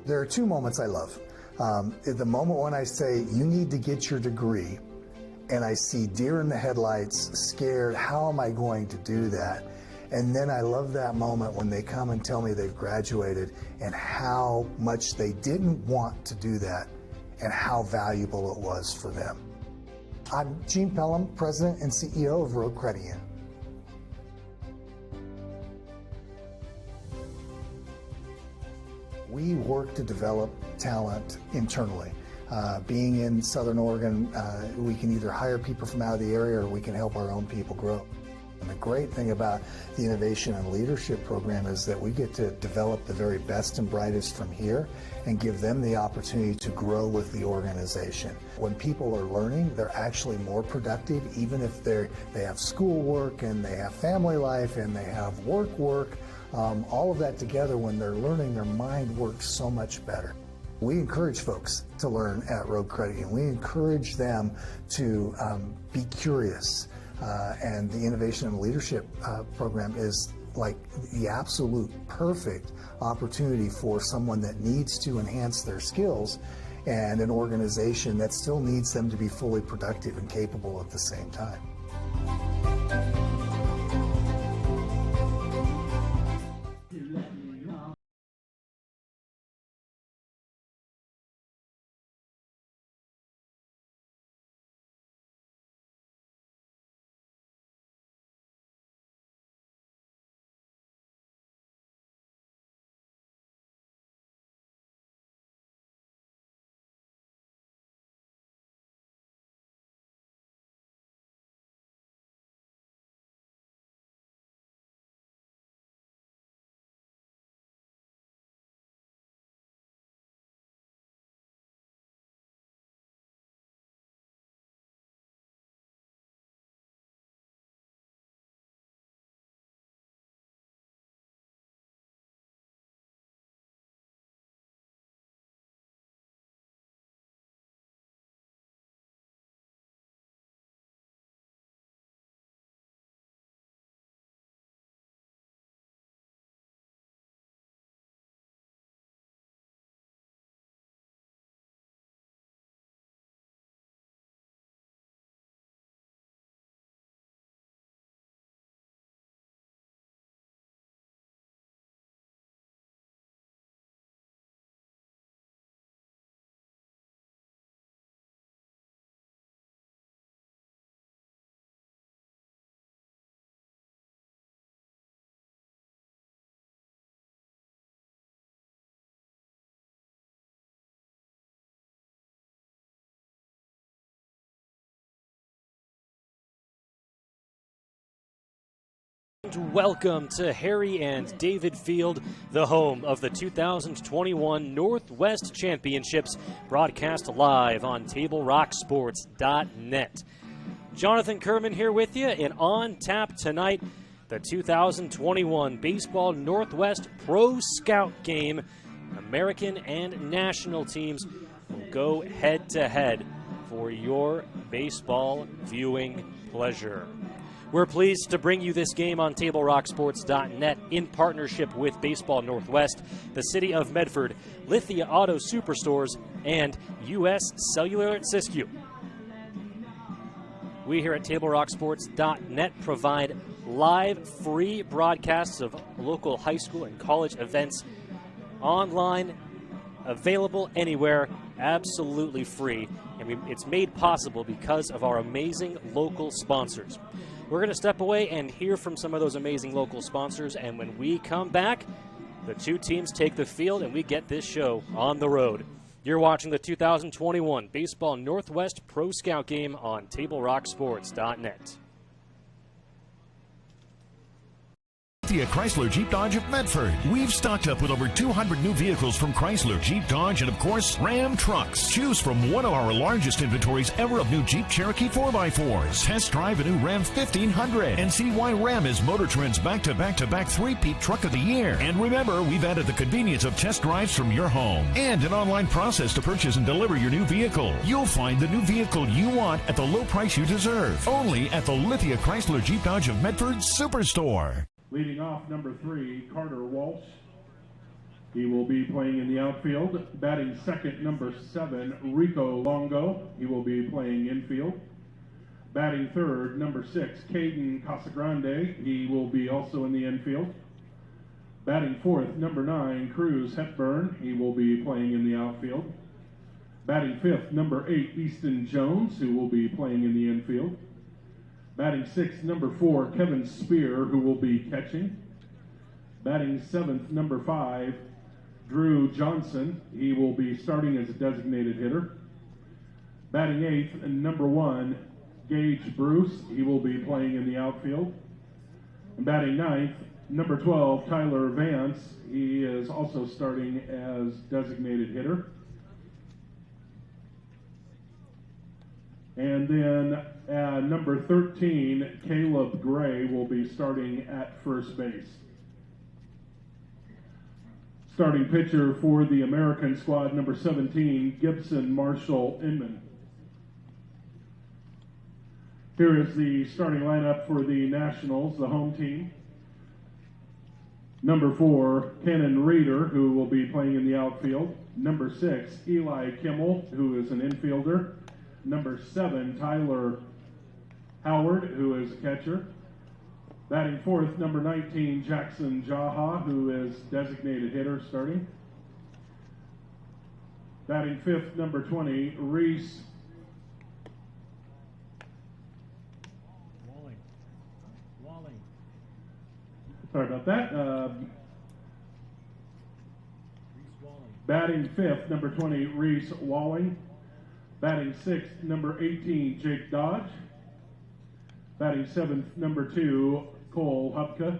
There are two moments I love. The moment when I say, you need to get your degree, and I see deer in the headlights, scared, how am I going to do that? And then I love that moment when they come and tell me they've graduated and how much they didn't want to do that and how valuable it was for them. I'm Gene Pelham, President and CEO of Road Credit Union. We work to develop talent internally. Being in Southern Oregon, we can either hire people from out of the area or we can help our own people grow. And the great thing about the Innovation and Leadership Program is that we get to develop the very best and brightest from here and give them the opportunity to grow with the organization. When people are learning, they're actually more productive, even if they have schoolwork and they have family life and they have work. All of that together, when they're learning, their mind works so much better. We encourage folks to learn at Road Credit Union. We encourage them to be curious. And the Innovation and Leadership Program is like the absolute perfect opportunity for someone that needs to enhance their skills and an organization that still needs them to be fully productive and capable at the same time. Welcome to Harry and David Field, the home of the 2021 Northwest Championships, broadcast live on TableRockSports.net. Jonathan Kerman here with you, and on tap tonight, the 2021 Baseball Northwest Pro Scout Game. American and national teams will go head-to-head for your baseball viewing pleasure. We're pleased to bring you this game on TableRockSports.net in partnership with Baseball Northwest, the City of Medford, Lithia Auto Superstores, and U.S. Cellular at Siskiyou. We here at TableRockSports.net provide live, free broadcasts of local high school and college events online, available anywhere, absolutely free. And it's made possible because of our amazing local sponsors. We're going to step away and hear from some of those amazing local sponsors, and when we come back, the two teams take the field and we get this show on the road. You're watching the 2021 Baseball Northwest Pro Scout Game on TableRockSports.net. Lithia Chrysler Jeep Dodge of Medford. We've stocked up with over 200 new vehicles from Chrysler, Jeep Dodge, and of course, Ram trucks. Choose from one of our largest inventories ever of new Jeep Cherokee 4x4s. Test drive a new Ram 1500 and see why Ram is Motor Trend's back-to-back-to-back three-peat truck of the year. And remember, we've added the convenience of test drives from your home and an online process to purchase and deliver your new vehicle. You'll find the new vehicle you want at the low price you deserve. Only at the Lithia Chrysler Jeep Dodge of Medford Superstore. Leading off, number 3, Carter Walsh. He will be playing in the outfield. Batting second, number 7, Rico Longo. He will be playing infield. Batting third, number 6, Caden Casagrande. He will be also in the infield. Batting fourth, number 9, Cruz Hepburn. He will be playing in the outfield. Batting fifth, number 8, Easton Jones, who will be playing in the infield. Batting sixth, number 4, Kevin Spear, who will be catching. Batting seventh, number 5, Drew Johnson. He will be starting as a designated hitter. Batting eighth, number 1, Gage Bruce. He will be playing in the outfield. And batting ninth, number 12, Tyler Vance. He is also starting as designated hitter. And then number 13, Caleb Gray, will be starting at first base. Starting pitcher for the American squad, number 17, Gibson Marshall Inman. Here is the starting lineup for the Nationals, the home team. Number 4, Kenan Reeder, who will be playing in the outfield. Number 6, Eli Kimmel, who is an infielder. Number 7, Tyler Howard, who is a catcher. Batting fourth, number 19, Jackson Jaha, who is designated hitter, starting. Batting fifth, number 20, Reese Walling. Sorry about that. Reese Walling. Batting fifth, number 20, Reese Walling. Batting sixth, number 18, Jake Dodge. Batting seventh, number 2, Cole Hupka.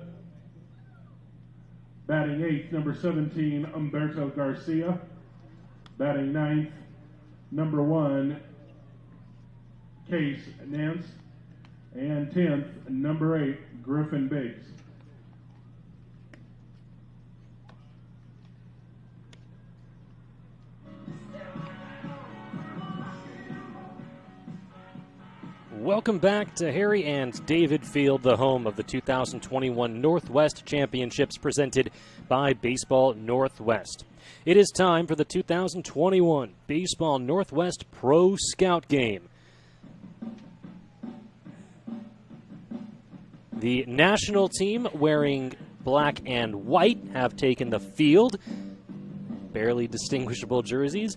Batting eighth, number 17, Umberto Garcia. Batting ninth, number 1, Case Nance. And 10th, number 8, Griffin Biggs. Welcome back to Harry and David Field, the home of the 2021 Northwest Championships presented by Baseball Northwest. It is time for the 2021 Baseball Northwest Pro Scout Game. The national team, wearing black and white, have taken the field. Barely distinguishable jerseys.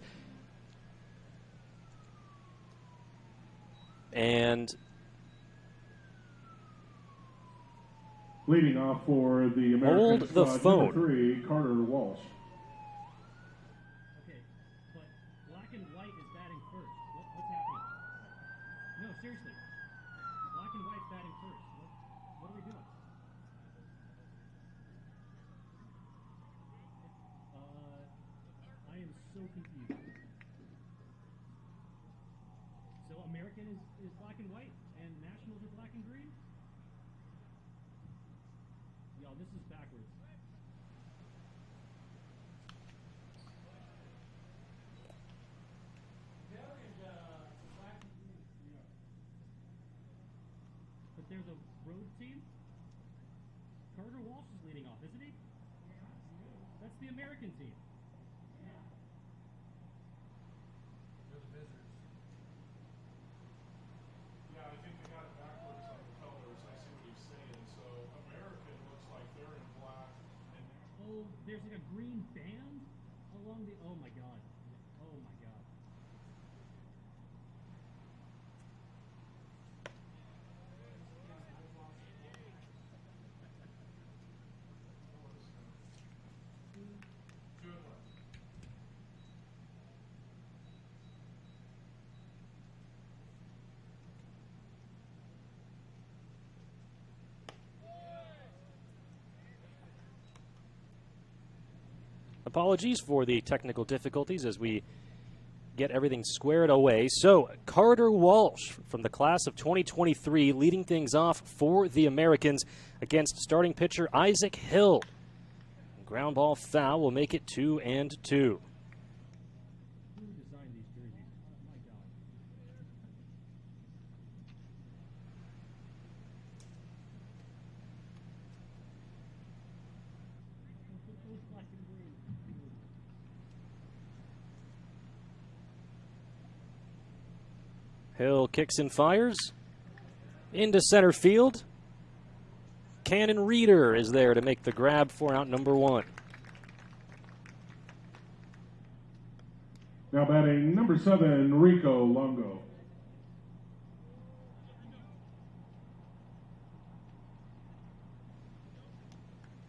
And leading off for the American hold the squad, phone. number 3, Carter Walsh. Okay, but black and white is batting first. What's happening? No, seriously. Black and white's batting first. What are we doing? I am so confused. So American is black and white, and Nationals are black and green? Y'all, this is backwards. But there's a road team? Carter Walsh is leading off, isn't he? That's the American team. Yeah, I think they got it backwards on the colors. I see what he's saying. So American looks like they're in black. And Oh, there's like a green band along the. Oh my god. Oh my god. two and one. apologies for the technical difficulties as we get everything squared away. So, Carter Walsh from the class of 2023 leading things off for the Americans against starting pitcher Isaac Hill. Ground ball foul will make it 2-2. Who designed these jerseys? Oh my god. Hill kicks and fires into center field. Cannon Reeder is there to make the grab for out number 1. Now batting number 7, Rico Longo.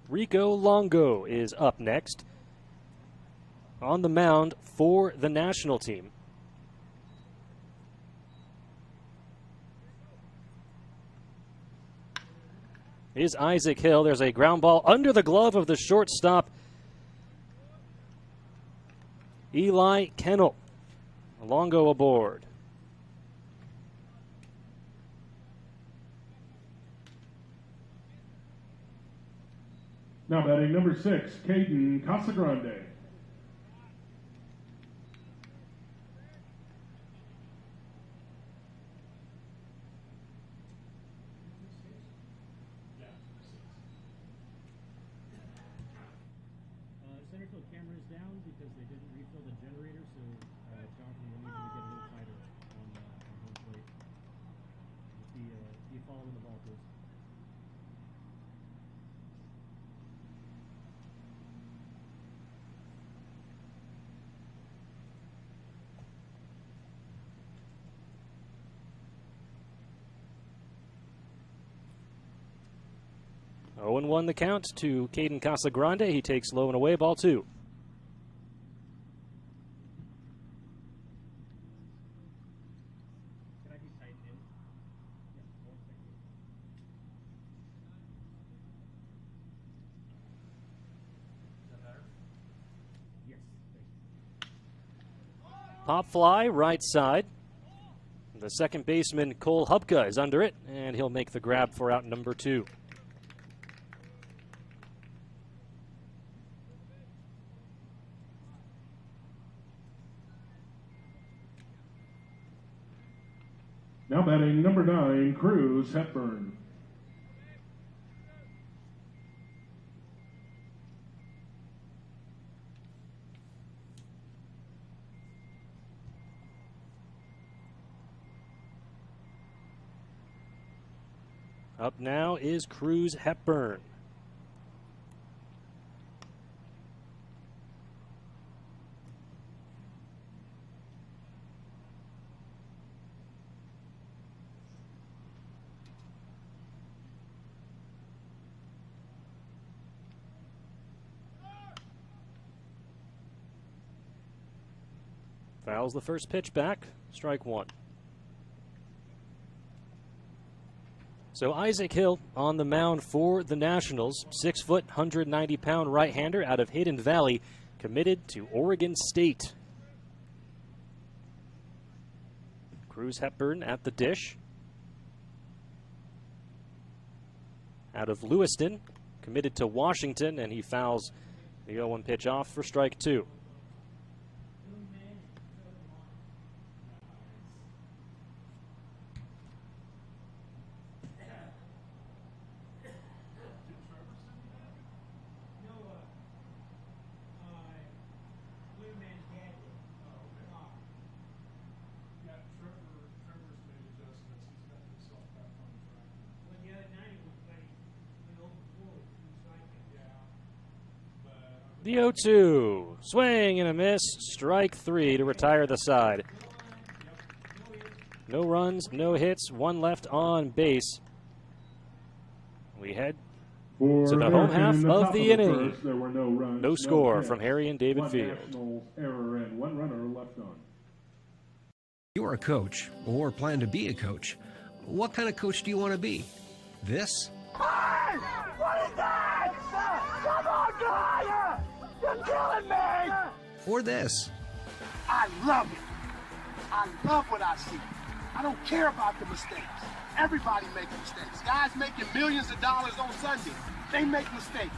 Rico Longo is up next on the mound for the national team. Is Isaac Hill. There's a ground ball under the glove of the shortstop, Eli Kennel. Longo aboard. Now batting number 6, Caden Casagrande. Center field camera is down because they didn't refill the generator, so Jonathan will need to get a little tighter on home plate. If he following the ball, please. Oh, 0-1 the count to Caden Casagrande. He takes low and away, ball 2. Can I be tightened in? Yeah, 1 second. Is that better? Yes, thank you. Pop fly, right side. The second baseman, Cole Hubka, is under it, and he'll make the grab for out number 2. Now batting number 9, Cruz Hepburn. Up now is Cruz Hepburn. Fouls the first pitch back, strike 1. So Isaac Hill on the mound for the Nationals, 6 foot, 190-pound right-hander out of Hidden Valley, committed to Oregon State. Cruz Hepburn at the dish. Out of Lewiston, committed to Washington, and he fouls the 0-1 pitch off for strike 2. The 0-2, swing and a miss, strike 3 to retire the side. No runs, no hits, 1 left on base. We head to the home half of the inning. There were no runs, no score hits, from Harry and David 1 Field. Nationals error and 1 runner left on. You're a coach or plan to be a coach. What kind of coach do you want to be? This? Hey! What is that? Come on, God! You're killing me! Or this? I love it. I love what I see. I don't care about the mistakes. Everybody makes mistakes. Guys making millions of dollars on Sunday, they make mistakes.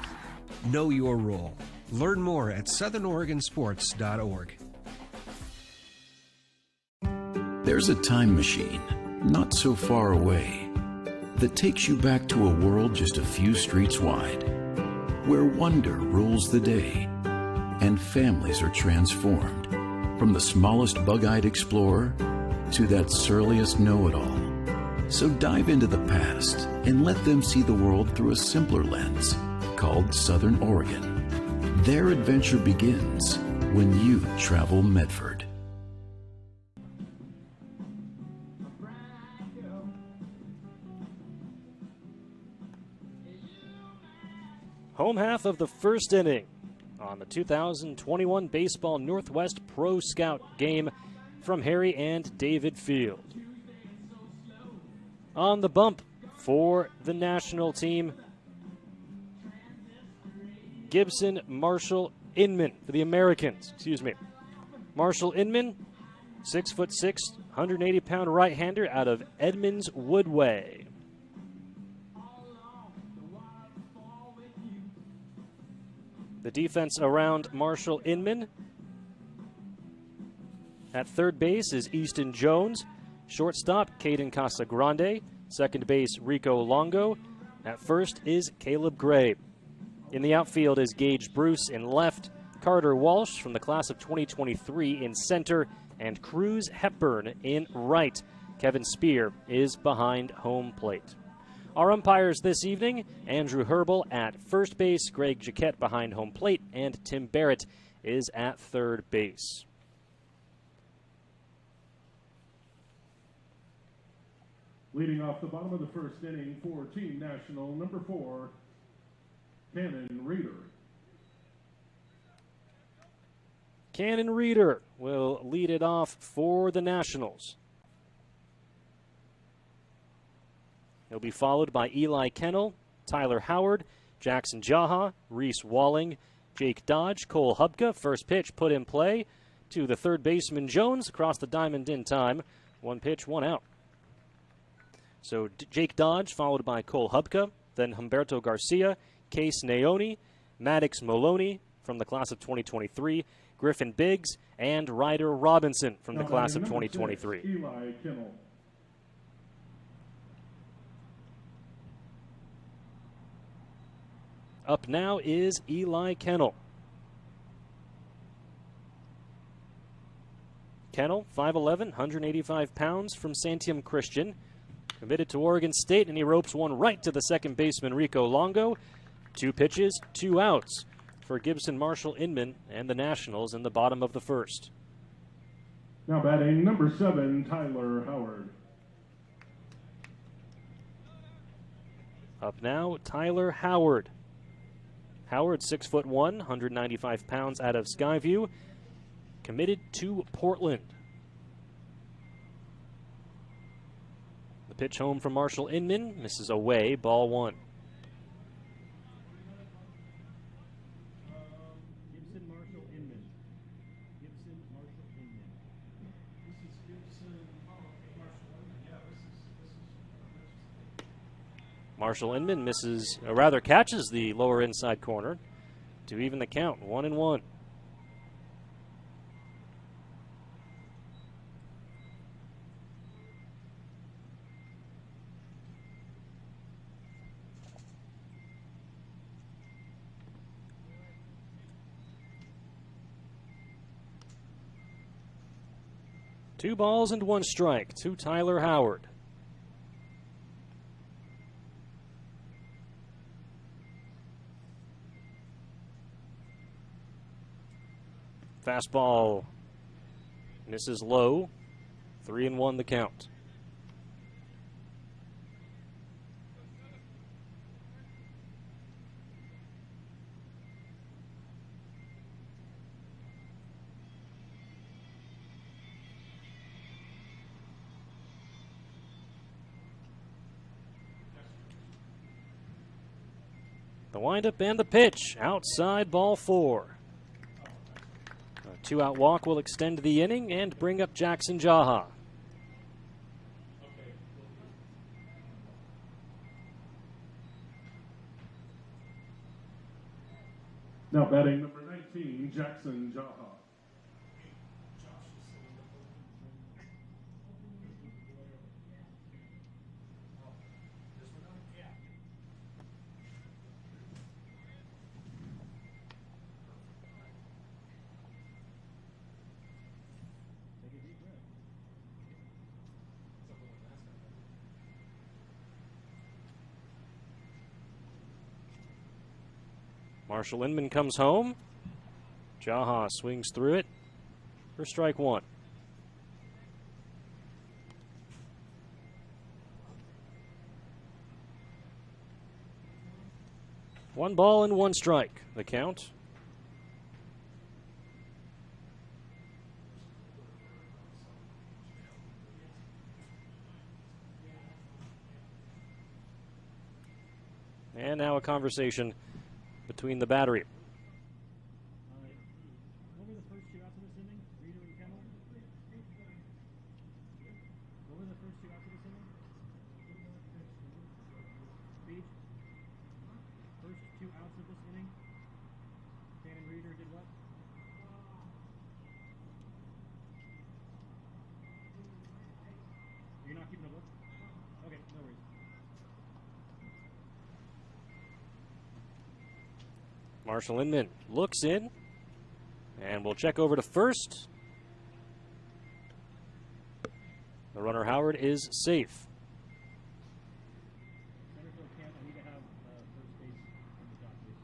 Know your role. Learn more at southernoregonsports.org. There's a time machine, not so far away, that takes you back to a world just a few streets wide, where wonder rules the day and families are transformed. From the smallest bug-eyed explorer to that surliest know-it-all. So dive into the past and let them see the world through a simpler lens called Southern Oregon. Their adventure begins when you travel Medford. Home half of the first inning on the 2021 Baseball Northwest Pro Scout game from Harry and David Field. On the bump for the national team, Gibson Marshall Inman for the Americans, Marshall Inman, 6'6", 180-pound right-hander out of Edmonds Woodway. The defense around Marshall Inman. At third base is Easton Jones. Shortstop, Caden Casagrande. Second base, Rico Longo. At first is Caleb Gray. In the outfield is Gage Bruce in left, Carter Walsh from the class of 2023 in center, and Cruz Hepburn in right. Kevin Spear is behind home plate. Our umpires this evening, Andrew Herbal at first base, Greg Jaquette behind home plate, and Tim Barrett is at third base. Leading off the bottom of the first inning for Team National, number 4, Cannon Reeder. Cannon Reeder will lead it off for the Nationals. He'll be followed by Eli Kennel, Tyler Howard, Jackson Jaha, Reese Walling, Jake Dodge, Cole Hubka. First pitch put in play to the third baseman Jones across the diamond in time. 1 pitch, 1 out. So Jake Dodge followed by Cole Hubka, then Humberto Garcia, Case Naoni, Maddox Maloney from the class of 2023, Griffin Biggs, and Ryder Robinson from the class of 2023. 6, Eli Kennel. Up now is Eli Kennel. Kennel, 5'11", 185 pounds from Santiam Christian. Committed to Oregon State, and he ropes one right to the second baseman, Rico Longo. 2 pitches, 2 outs for Gibson Marshall Inman and the Nationals in the bottom of the first. Now batting number 7, Tyler Howard. Up now, Tyler Howard. Howard, 6'1", 195 pounds out of Skyview. Committed to Portland. The pitch home from Marshall Inman, misses away, ball 1. Gibson Marshall Inman. Gibson Marshall Inman. This is Gibson. Oh, okay, Marshall Inman. Yeah, this is. Marshall Inman misses, or rather catches the lower inside corner to even the count, 1-1. Two balls and 1 strike to Tyler Howard. Fastball misses low. 3-1 the count. The windup and the pitch. Outside, ball 4. A 2-out walk will extend the inning and bring up Jackson Jaha. Now batting number 19, Jackson Jaha. Marshall Inman comes home. Jaha swings through it for strike one. One ball and one strike, the count. And now a conversation between the battery. What were the first two outs of this inning? Reader and Kemmel? What were the first two outs of this inning? Beach? First two outs of this inning? Shannon Reader did what? You're not keeping a book? Okay, no worries. Marshall Inman looks in, and we'll check over to first. The runner Howard is safe. Centerfield can't. I need to have first base on the top, please.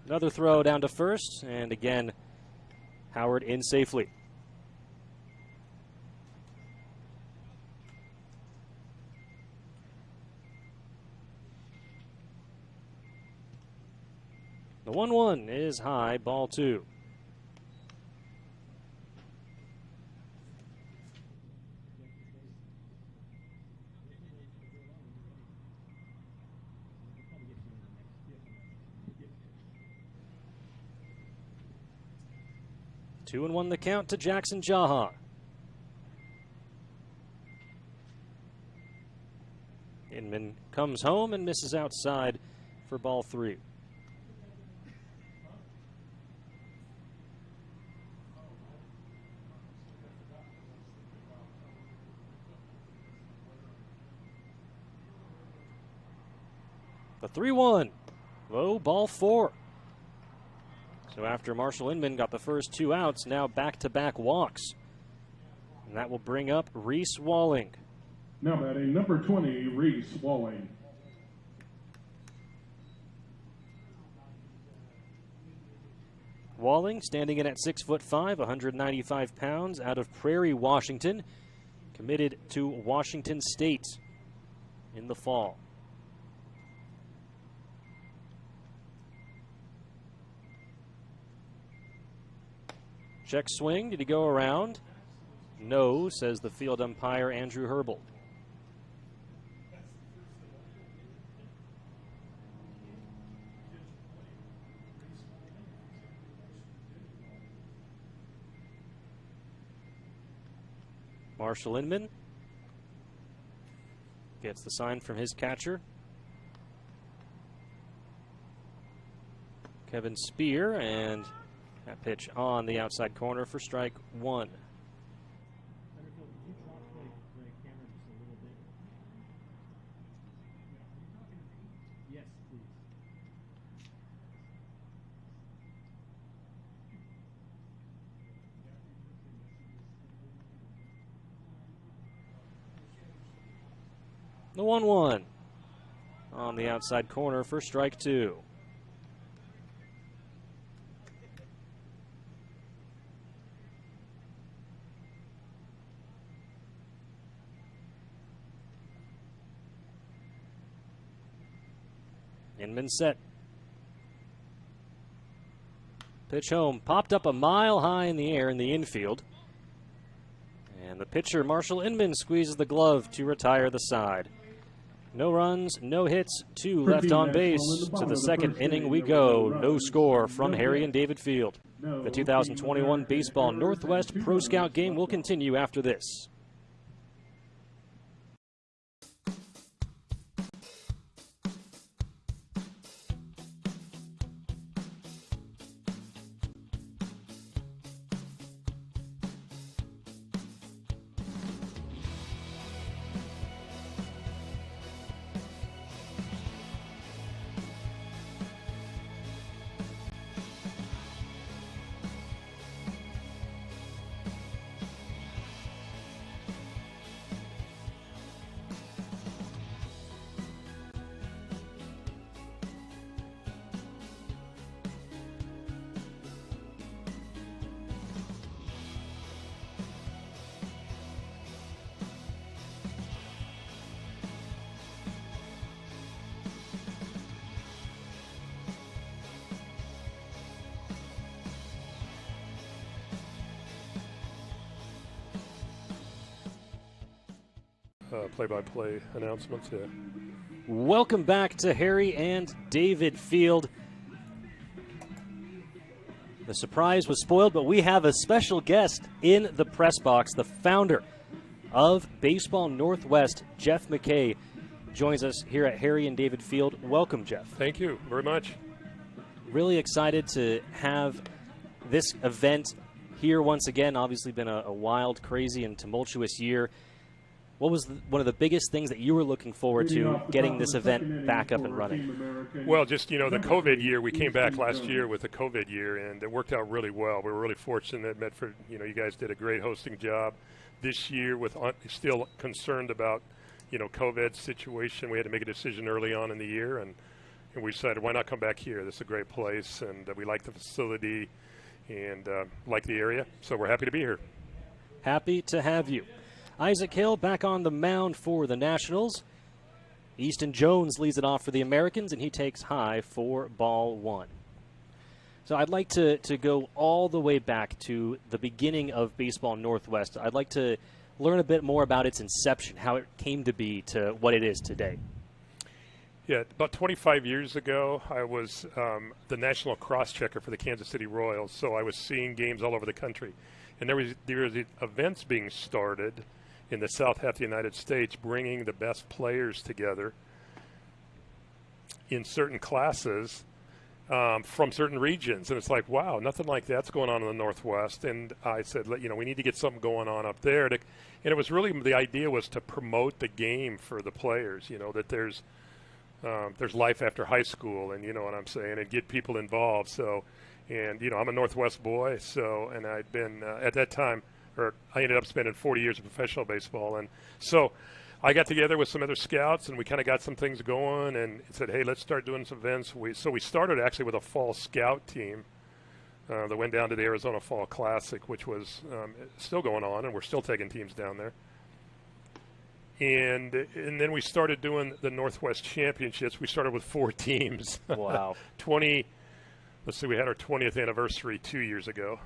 Another throw down to first, and again, Howard in safely. The 1-1 is high, ball two. Two and one the count to Jackson Jaha. Inman comes home and misses outside for ball three. The 3-1, low, ball four. So after Marshall Inman got the first two outs, now back-to-back walks. And that will bring up Reese Walling. Now batting number 20, Reese Walling. Walling standing in at 6'5", 195 pounds, out of Prairie, Washington, committed to Washington State in the fall. Check swing. Did he go around? No, says the field umpire Andrew Herbal. Marshall Inman gets the sign from his catcher. Kevin Spear, and that pitch on the outside corner for strike one. Centerfield, could you drop the camera just a little bit? Yes, please. The 1-1 on the outside corner for strike two. Inman set. Pitch home, popped up a mile high in the air in the infield. And the pitcher, Marshall Inman, squeezes the glove to retire the side. No runs, no hits, two left on base. To the second inning we go. No score from Harry and David Field. The 2021 Baseball Northwest Pro Scout game will continue after this. play-by-play announcements. Yeah. Welcome back to Harry and David Field. The surprise was spoiled, but we have a special guest in the press box. The founder of Baseball Northwest, Jeff McKay, joins us here at Harry and David Field. Welcome, Jeff. Thank you very much. Really excited to have this event here once again. Obviously been a wild, crazy, and tumultuous year. What was one of the biggest things that you were looking forward to getting this event back up and running? Well, just, the COVID year, we came back last year with the COVID year, and it worked out really well. We were really fortunate. Medford, you guys did a great hosting job. This year, with still concerned about, COVID situation, we had to make a decision early on in the year, and we decided, why not come back here? This is a great place, and we like the facility and like the area, so we're happy to be here. Happy to have you. Isaac Hill back on the mound for the Nationals. Easton Jones leads it off for the Americans, and he takes high for ball one. So I'd like to go all the way back to the beginning of Baseball Northwest. I'd like to learn a bit more about its inception, how it came to be to what it is today. Yeah, about 25 years ago, I was the national cross-checker for the Kansas City Royals, so I was seeing games all over the country. And there was events being started in the south half of the United States, bringing the best players together in certain classes from certain regions. And it's like, wow, nothing like that's going on in the Northwest. And I said, we need to get something going on up there. And it was really, the idea was to promote the game for the players, that there's life after high school, and you know what I'm saying, and get people involved. So, and I'm a Northwest boy, so, and I'd been at that time, I ended up spending 40 years of professional baseball, and so I got together with some other scouts, and we kind of got some things going, and said, hey, let's start doing some events. So we started actually with a fall scout team that went down to the Arizona Fall Classic, which was still going on, and we're still taking teams down there. And then we started doing the Northwest Championships. We started with 4 teams. Wow. We had our 20th anniversary 2 years ago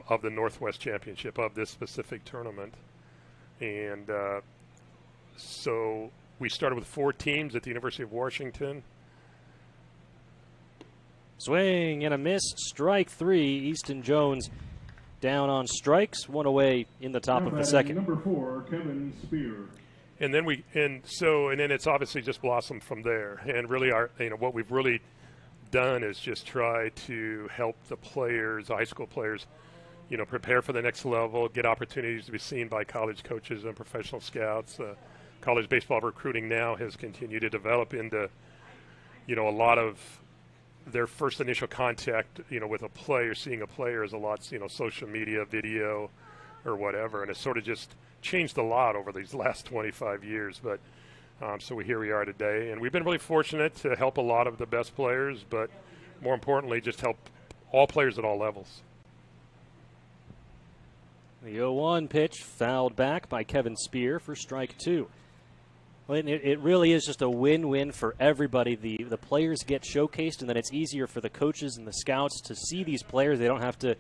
of the Northwest Championship, of this specific tournament. And so we started with 4 teams at the University of Washington. Swing and a miss, strike 3. Easton Jones down on strikes, 1 away in the top of the second. Number 4, Kevin Spear. And then then it's obviously just blossomed from there. And really, what we've really done is just try to help the players, high school players, prepare for the next level, get opportunities to be seen by college coaches and professional scouts. College baseball recruiting now has continued to develop into, a lot of their first initial contact, with a player, seeing a player is a lot, social media, video, or whatever. And it's sort of just changed a lot over these last 25 years. But so here we are today, and we've been really fortunate to help a lot of the best players, but more importantly, just help all players at all levels. The 0-1 pitch fouled back by Kevin Spear for strike 2. Well, it really is just a win-win for everybody. The players get showcased, and then it's easier for the coaches and the scouts to see these players. They don't have to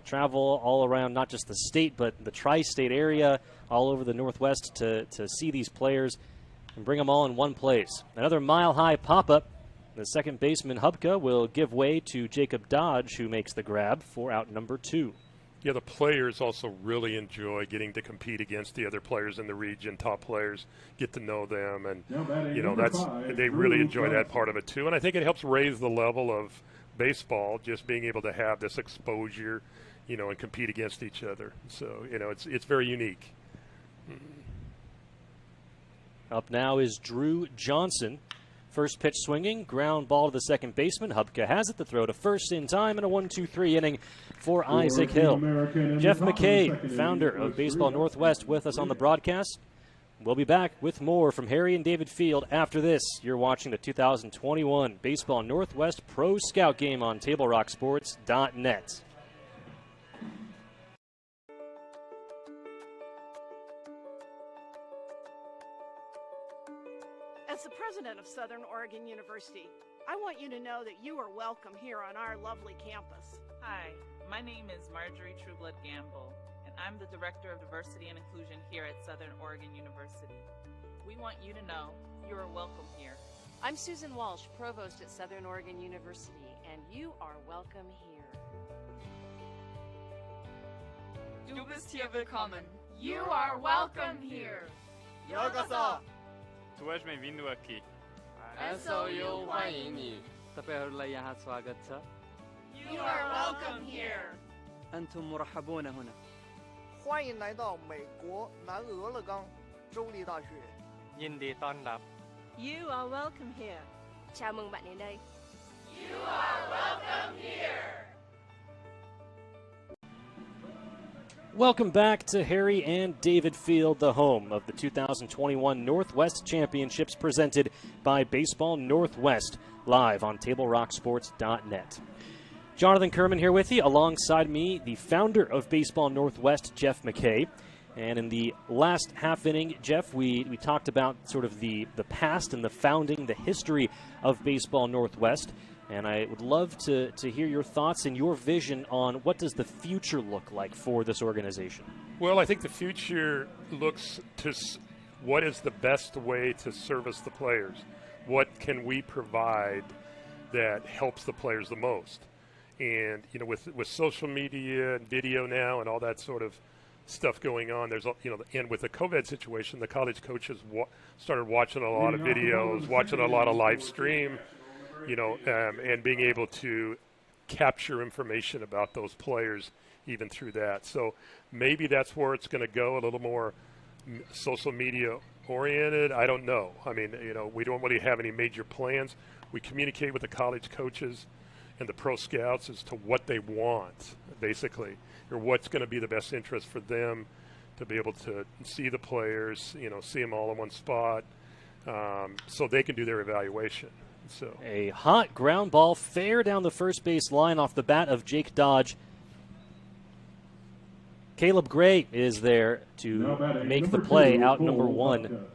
travel all around, not just the state, but the tri-state area, all over the Northwest to see these players and bring them all in one place. Another mile-high pop-up. The second baseman, Hubka, will give way to Jacob Dodge, who makes the grab for out number 2. Yeah, the players also really enjoy getting to compete against the other players in the region, top players, get to know them, and they really enjoy that part of it too. And I think it helps raise the level of baseball, just being able to have this exposure, and compete against each other. So, it's very unique. Up now is Drew Johnson. First pitch swinging, ground ball to the second baseman. Hubka has it, the throw to first in time, and a 1-2-3 inning for Isaac Hill. Jeff McKay, founder of Baseball Northwest, with us on the broadcast. We'll be back with more from Harry and David Field after this. You're watching the 2021 Baseball Northwest Pro Scout Game on TableRockSports.net. As the president of Southern Oregon University, I want you to know that you are welcome here on our lovely campus. Hi, my name is Marjorie Trueblood Gamble, and I'm the Director of Diversity and Inclusion here at Southern Oregon University. We want you to know you are welcome here. I'm Susan Walsh, Provost at Southern Oregon University, and you are welcome here. Du bist hier willkommen. You are welcome here. 여기서 Tu és bem-vindo aqui. SOU 欢迎你. तपाईँहरूलाई यहाँ स्वागत छ. You are welcome here. أنتم مرحبون هنا. 欢迎来到美国南俄勒冈州立大学. ยินดีต้อนรับ. You are welcome here. Chào mừng bạn đến đây. You are welcome here. Welcome back to Harry and David Field, the home of the 2021 Northwest Championships presented by Baseball Northwest, live on TableRockSports.net. Jonathan Kerman here with you, alongside me, the founder of Baseball Northwest, Jeff McKay. And in the last half inning, Jeff, we talked about sort of the past and the founding, the history of Baseball Northwest. And I would love to hear your thoughts and your vision on what does the future look like for this organization. Well, I think the future looks to what is the best way to service the players. What can we provide that helps the players the most? And, you know, with social media and video now and all that sort of stuff going on, there's, you know, and with the COVID situation, the college coaches started watching a lot of videos, watching a lot of live stream, you know, and being able to capture information about those players even through that. So maybe that's where it's going to go, a little more social media oriented. I don't know. I mean, you know, we don't really have any major plans. We communicate with the college coaches and the pro scouts as to what they want, basically, or what's going to be the best interest for them to be able to see the players, you know, see them all in one spot, so they can do their evaluation. So a hot ground ball fair down the first base line off the bat of Jake Dodge. Caleb Gray is there to make the play, out number one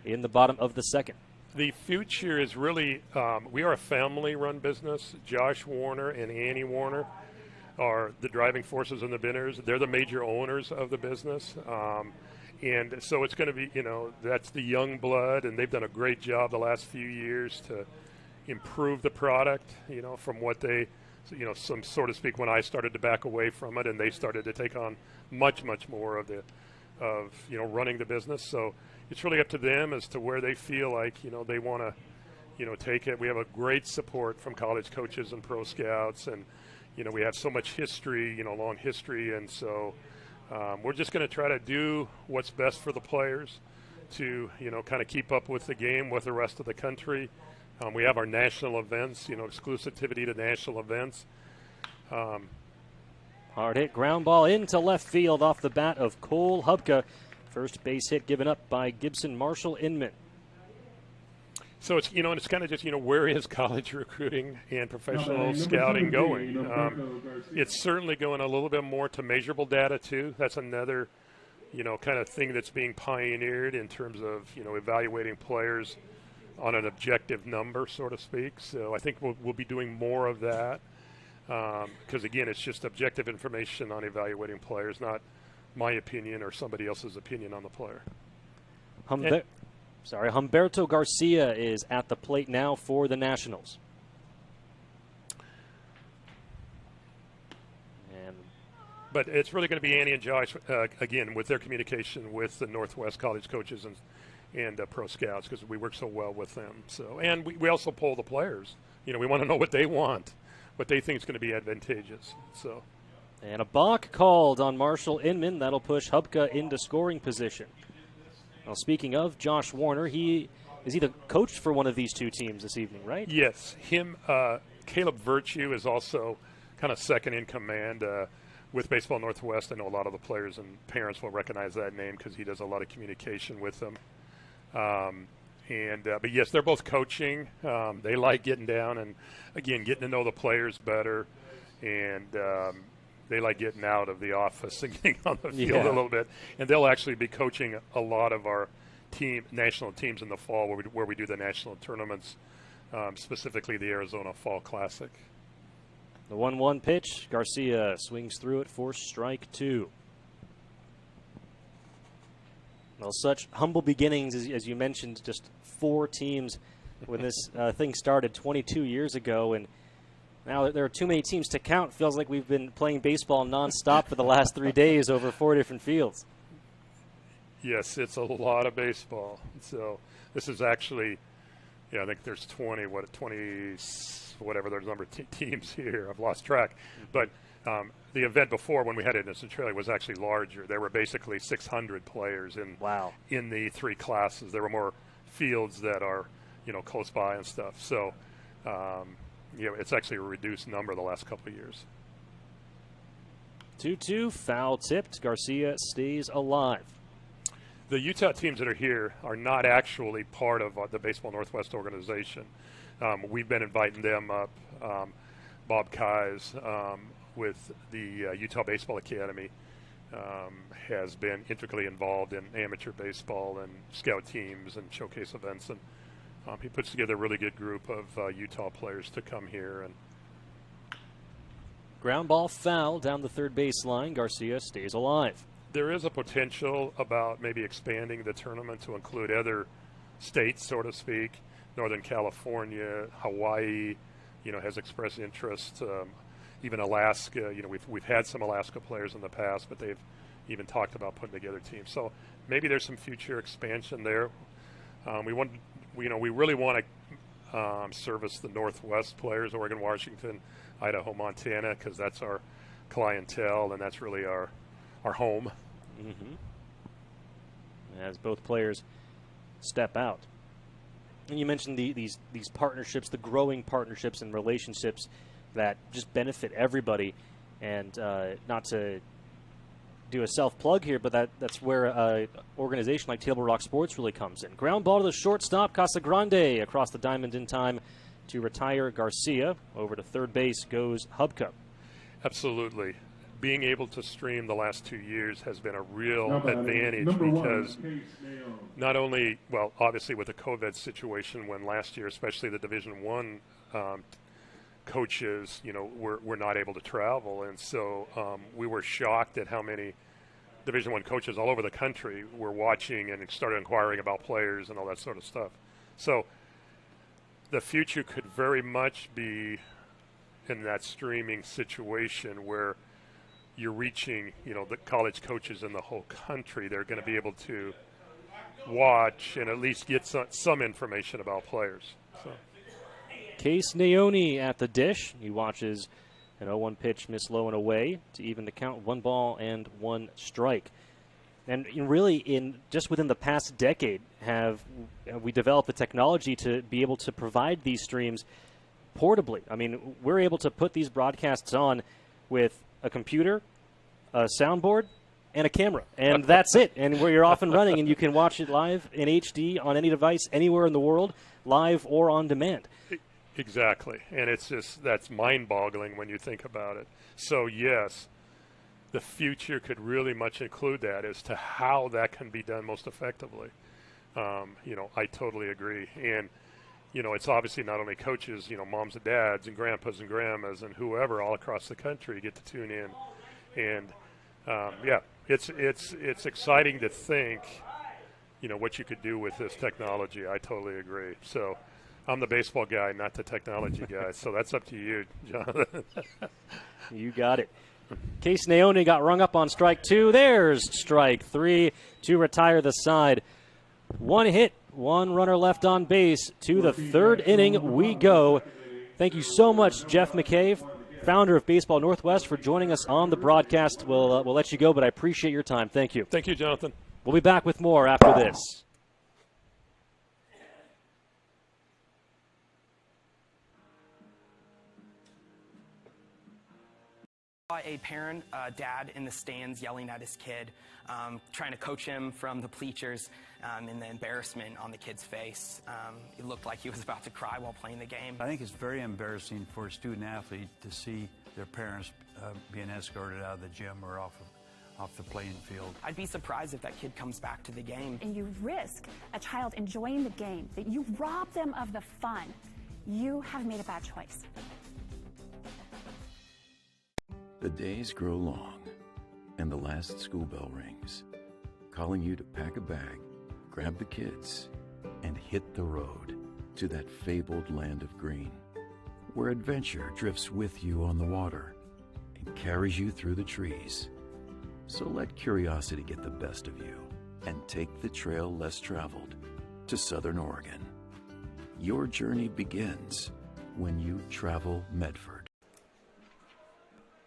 in the bottom of the second. The future is really, we are a family-run business. Josh Warner and Annie Warner are the driving forces in the Binners. They're the major owners of the business. And so it's going to be, you know, that's the young blood, and they've done a great job the last few years to improve the product, you know, from what they, you know, some sort of speak, when I started to back away from it and they started to take on much, much more of you know, running the business. So it's really up to them as to where they feel like, you know, they want to, you know, take it. We have a great support from college coaches and pro scouts, and, you know, we have so much history, you know, long history, and so we're just going to try to do what's best for the players to, you know, kind of keep up with the game with the rest of the country. We have our national events, you know, exclusivity to national events. Hard hit ground ball into left field off the bat of Cole Hubka. First base hit given up by Gibson Marshall Inman. So it's, you know, and it's kind of just, you know, where is college recruiting and professional scouting going? It's certainly going a little bit more to measurable data too. That's another, you know, kind of thing that's being pioneered in terms of, you know, evaluating players on an objective number, so to speak. So I think we'll be doing more of that because, again, it's just objective information on evaluating players, not my opinion or somebody else's opinion on the player. Humberto Garcia is at the plate now for the Nationals. But it's really going to be Annie and Josh, again, with their communication with the Northwest college coaches and pro scouts, because we work so well with them. So, and we also poll the players. You know, we want to know what they want, what they think is going to be advantageous. So, and a balk called on Marshall Inman. That'll push Hubka into scoring position. Well, speaking of Josh Warner, he the coach for one of these two teams this evening, right? Yes, him. Caleb Virtue is also kind of second in command with Baseball Northwest. I know a lot of the players and parents will recognize that name because he does a lot of communication with them. But yes, they're both coaching. They like getting down and, again, getting to know the players better, and they like getting out of the office and getting on the field a little bit. And they'll actually be coaching a lot of our national teams in the fall where we do the national tournaments, specifically the Arizona Fall Classic. The 1-1 pitch. Garcia swings through it for strike two. Well, such humble beginnings, as you mentioned, just 4 teams when this thing started 22 years ago, and now there are too many teams to count. Feels like we've been playing baseball nonstop for the last 3 days over 4 different fields. Yes, it's a lot of baseball. So this is actually, I think there's 20, whatever there's number of teams here. I've lost track. But the event before, when we had it in Centralia, was actually larger. There were basically 600 players in the 3 classes. There were more fields that are, close by and stuff. So, it's actually a reduced number the last couple of years. 2-2, foul tipped. Garcia stays alive. The Utah teams that are here are not actually part of the Baseball Northwest organization. We've been inviting them up. Bob Keyes with the Utah Baseball Academy has been intricately involved in amateur baseball and scout teams and showcase events, and he puts together a really good group of Utah players to come here. And ground ball foul down the third baseline. Garcia stays alive. There is a potential about maybe expanding the tournament to include other states, so to speak. Northern California, Hawaii, has expressed interest. Even Alaska, we've had some Alaska players in the past, but they've even talked about putting together teams. So maybe there's some future expansion there. We really want to service the Northwest players, Oregon, Washington, Idaho, Montana, because that's our clientele and that's really our home. As both players step out. And you mentioned these partnerships, the growing partnerships and relationships that just benefit everybody. And not to do a self-plug here, but that's where an organization like Table Rock Sports really comes in. Ground ball to the shortstop, Casagrande across the diamond in time to retire Garcia. Over to third base goes Hubka. Absolutely. Being able to stream the last 2 years has been a real advantage because not only, obviously with the COVID situation, when last year, especially the Division I coaches, were not able to travel, and so we were shocked at how many Division I coaches all over the country were watching and started inquiring about players and all that sort of stuff. So the future could very much be in that streaming situation where you're reaching, the college coaches in the whole country. They're going to be able to watch and at least get some information about players. So. Case Naoni at the dish. He watches an 0-1 pitch miss low and away to even the count, 1 ball and 1 strike. And really, just within the past decade, have we developed the technology to be able to provide these streams portably. I mean, we're able to put these broadcasts on with a computer, a soundboard, and a camera, and that's it. And where you're off and running, and you can watch it live in HD on any device anywhere in the world, live or on demand. Exactly, and it's just, that's mind-boggling when you think about it. So yes, the future could really much include that as to how that can be done most effectively. I totally agree. And, it's obviously not only coaches, moms and dads and grandpas and grandmas and whoever all across the country get to tune in. And, it's exciting to think, what you could do with this technology. I totally agree. So I'm the baseball guy, not the technology guy. So that's up to you, Jonathan. You got it. Case Naoni got rung up on strike 2. There's strike 3 to retire the side. 1 hit, 1 runner left on base. To the 3rd inning we go. Thank you so much, Jeff McKay, founder of Baseball Northwest, for joining us on the broadcast. We'll let you go, but I appreciate your time. Thank you. Thank you, Jonathan. We'll be back with more after this. A parent, dad in the stands yelling at his kid, trying to coach him from the bleachers, and the embarrassment on the kid's face. It looked like he was about to cry while playing the game. I think it's very embarrassing for a student athlete to see their parents being escorted out of the gym or off the playing field. I'd be surprised if that kid comes back to the game. And you risk a child enjoying the game, that you rob them of the fun. You have made a bad choice. The days grow long, and the last school bell rings. calling you to pack a bag, grab the kids, and hit the road to that fabled land of green, where adventure drifts with you on the water and carries you through the trees. So let curiosity get the best of you and take the trail less traveled to Southern Oregon. Your journey begins when you travel Medford.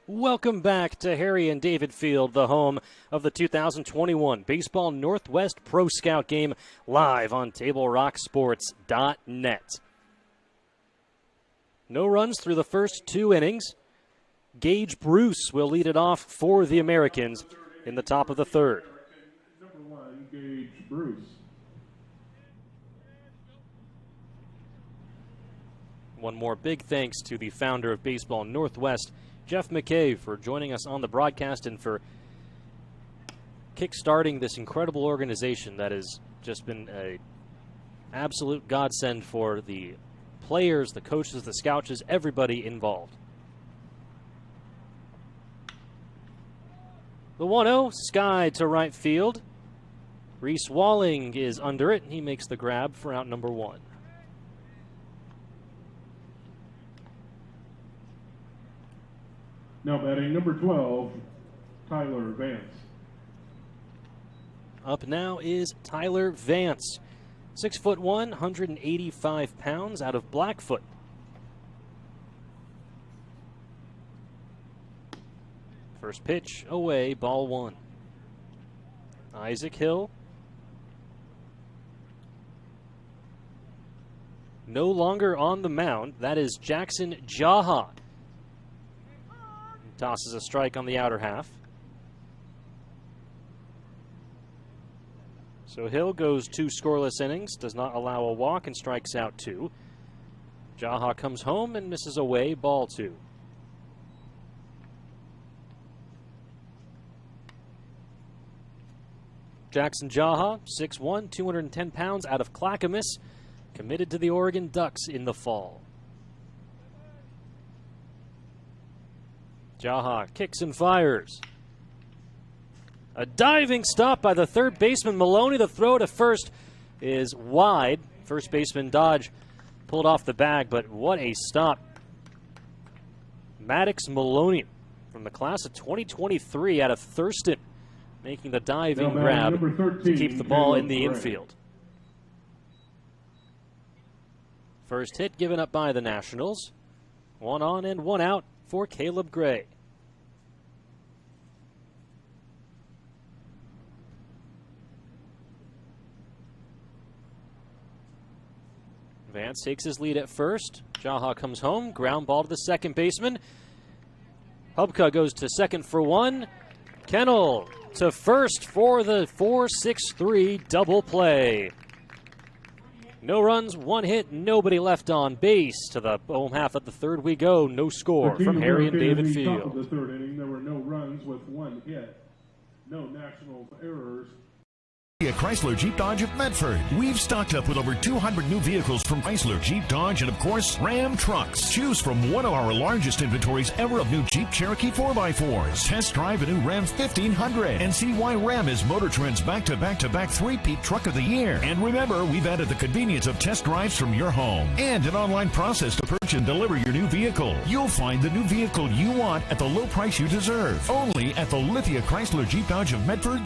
Welcome back to Harry and David Field, the home of the 2021 Baseball Northwest Pro Scout Game, live on TableRockSports.net. No runs through the first 2 innings. Gage Bruce will lead it off for the Americans in the top of the 3rd. Number 1, Gage Bruce. One more big thanks to the founder of Baseball Northwest, Jeff McKay, for joining us on the broadcast and for kickstarting this incredible organization that has just been an absolute godsend for the players, the coaches, the scouts, everybody involved. The 1-0, Sky to right field. Reese Walling is under it. He makes the grab for out number 1. Now batting number 12, Tyler Vance. Up now is Tyler Vance. 6'1", 185 pounds, out of Blackfoot. First pitch away, ball 1. Isaac Hill. No longer on the mound. That is Jackson Jaha. Tosses a strike on the outer half. So Hill goes 2 scoreless innings, does not allow a walk, and strikes out 2. Jaha comes home and misses away, ball 2. Jackson Jaha, 6'1", 210 pounds, out of Clackamas, committed to the Oregon Ducks in the fall. Jaha kicks and fires. A diving stop by the third baseman Maloney. The throw to first is wide. First baseman Dodge pulled off the bag, but what a stop. Maddox Maloney from the class of 2023 out of Thurston, making the diving grab 13, to keep the ball in the infield. First hit given up by the Nationals. 1 on and 1 out for Caleb Gray. Vance takes his lead at first. Jaha comes home. Ground ball to the second baseman. Hubka goes to second for 1. Kennel to first for the 4-6-3 double play. No runs, 1 hit, nobody left on base. To the home half of the 3rd we go. No score from Harry and David Field. Top of the 3rd inning, there were no runs with 1 hit. No Nationals errors. Chrysler Jeep Dodge of Medford. We've stocked up with over 200 new vehicles from Chrysler, Jeep Dodge, and of course, Ram Trucks. Choose from one of our largest inventories ever of new Jeep Cherokee 4x4s. Test drive a new Ram 1500 and see why Ram is Motor Trend's back-to-back-to-back 3-peat Truck of the Year. And remember, we've added the convenience of test drives from your home and an online process to purchase and deliver your new vehicle. You'll find the new vehicle you want at the low price you deserve. Only at the Lithia Chrysler Jeep Dodge of Medford.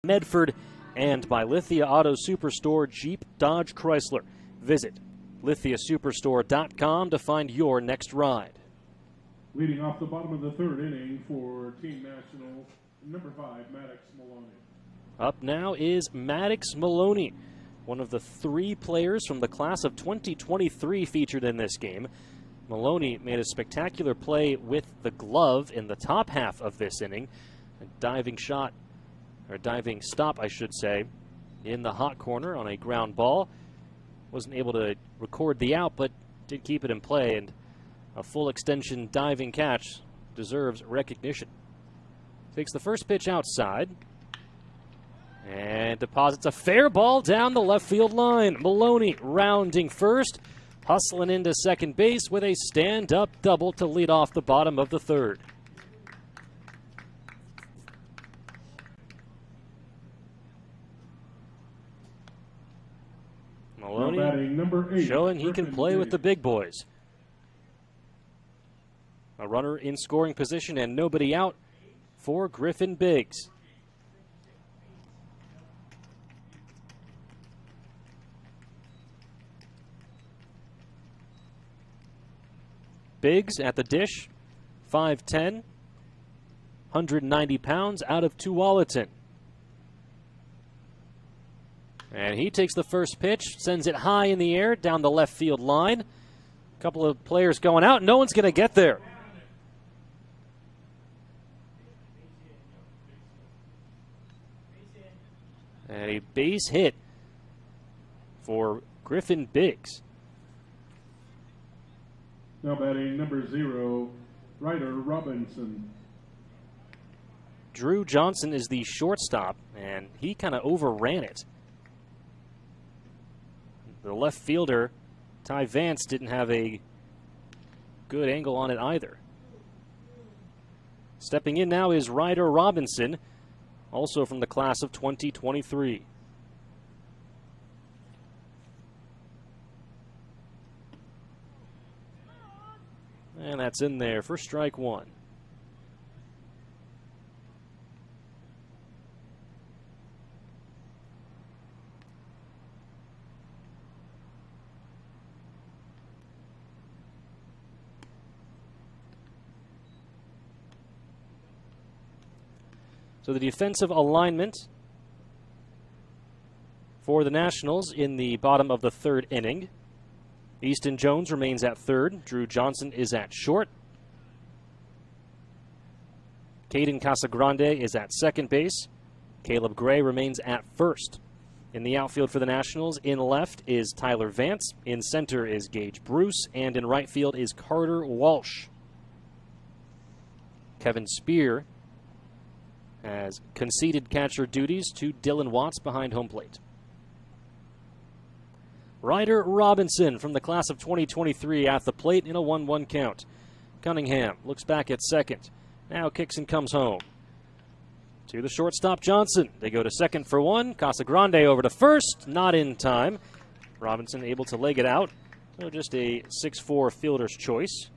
Medford, and by Lithia Auto Superstore Jeep Dodge Chrysler. Visit lithiasuperstore.com to find your next ride. Leading off the bottom of the third inning for Team National, number 5, Maddox Maloney. Up now is Maddox Maloney, one of the 3 players from the class of 2023 featured in this game. Maloney made a spectacular play with the glove in the top half of this inning. A diving shot, or diving stop, I should say, in the hot corner on a ground ball. Wasn't able to record the out, but did keep it in play, and a full extension diving catch deserves recognition. Takes the first pitch outside and deposits a fair ball down the left field line. Maloney rounding first, hustling into second base with a stand-up double to lead off the bottom of the third. Maloney number 8, showing he can Griffin play with Biggs. the big boys. A runner in scoring position and nobody out for Griffin Biggs. Biggs at the dish, 5'10", 190 pounds, out of Tualatin. And he takes the first pitch, sends it high in the air down the left field line. A couple of players going out. No one's going to get there. And a base hit for Griffin Biggs. Now batting number 0, Ryder Robinson. Drew Johnson is the shortstop, and he kind of overran it. The left fielder, Ty Vance, didn't have a good angle on it either. Stepping in now is Ryder Robinson, also from the class of 2023. And that's in there for strike one. So the defensive alignment for the Nationals in the bottom of the third inning. Easton Jones remains at third. Drew Johnson is at short. Caden Casagrande is at second base. Caleb Gray remains at first. In the outfield for the Nationals, in left is Tyler Vance. In center is Gage Bruce. And in right field is Carter Walsh. Kevin Spear has conceded catcher duties to Dylan Watts behind home plate. Ryder Robinson from the class of 2023 at the plate in a 1-1 count. Cunningham looks back at second. Now kicks and comes home. To the shortstop, Johnson. They go to second for one. Casagrande over to first. Not in time. Robinson able to leg it out. So just a 6'4" fielder's choice.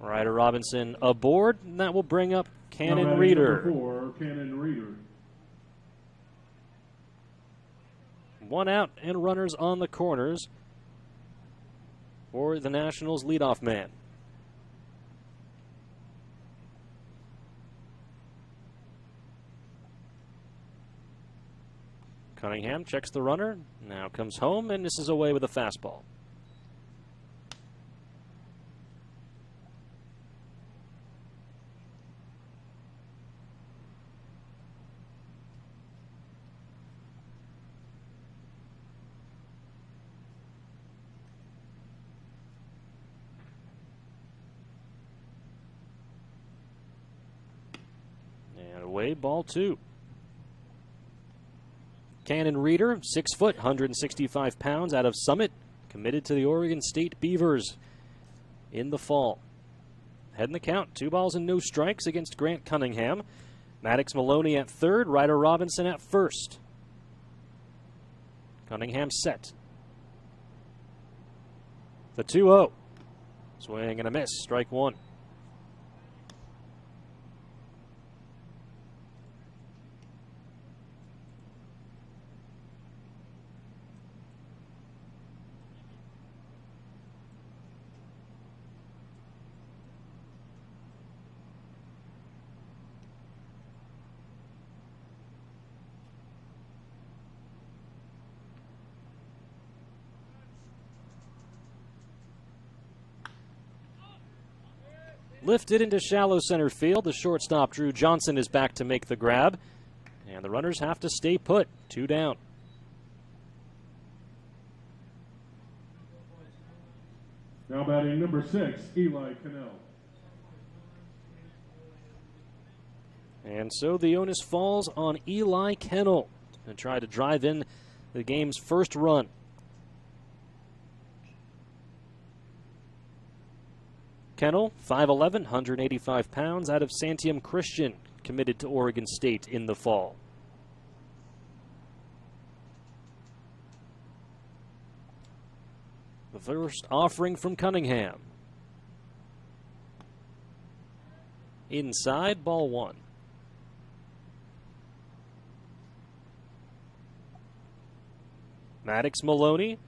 Ryder Robinson aboard, and that will bring up Cannon Reeder. Number 4, Cannon Reeder. One out and runners on the corners for the Nationals leadoff man. Cunningham checks the runner, now comes home and misses away with a fastball. And away, ball two. Cannon Reeder, 6 foot, 165 pounds, out of Summit, committed to the Oregon State Beavers in the fall. Head in the count, 2 balls and no strikes against Grant Cunningham. Maddox Maloney at third, Ryder Robinson at first. Cunningham set. The 2-0. Swing and a miss, strike one. Lifted into shallow center field. The shortstop, Drew Johnson, is back to make the grab. And the runners have to stay put. 2 down. Now batting number 6, Eli Cannell. And so the onus falls on Eli Kennel to try to drive in the game's first run. Kennel, 5'11", 185 pounds, out of Santiam Christian, committed to Oregon State in the fall. The first offering from Cunningham. Inside, ball 1. Maddox Maloney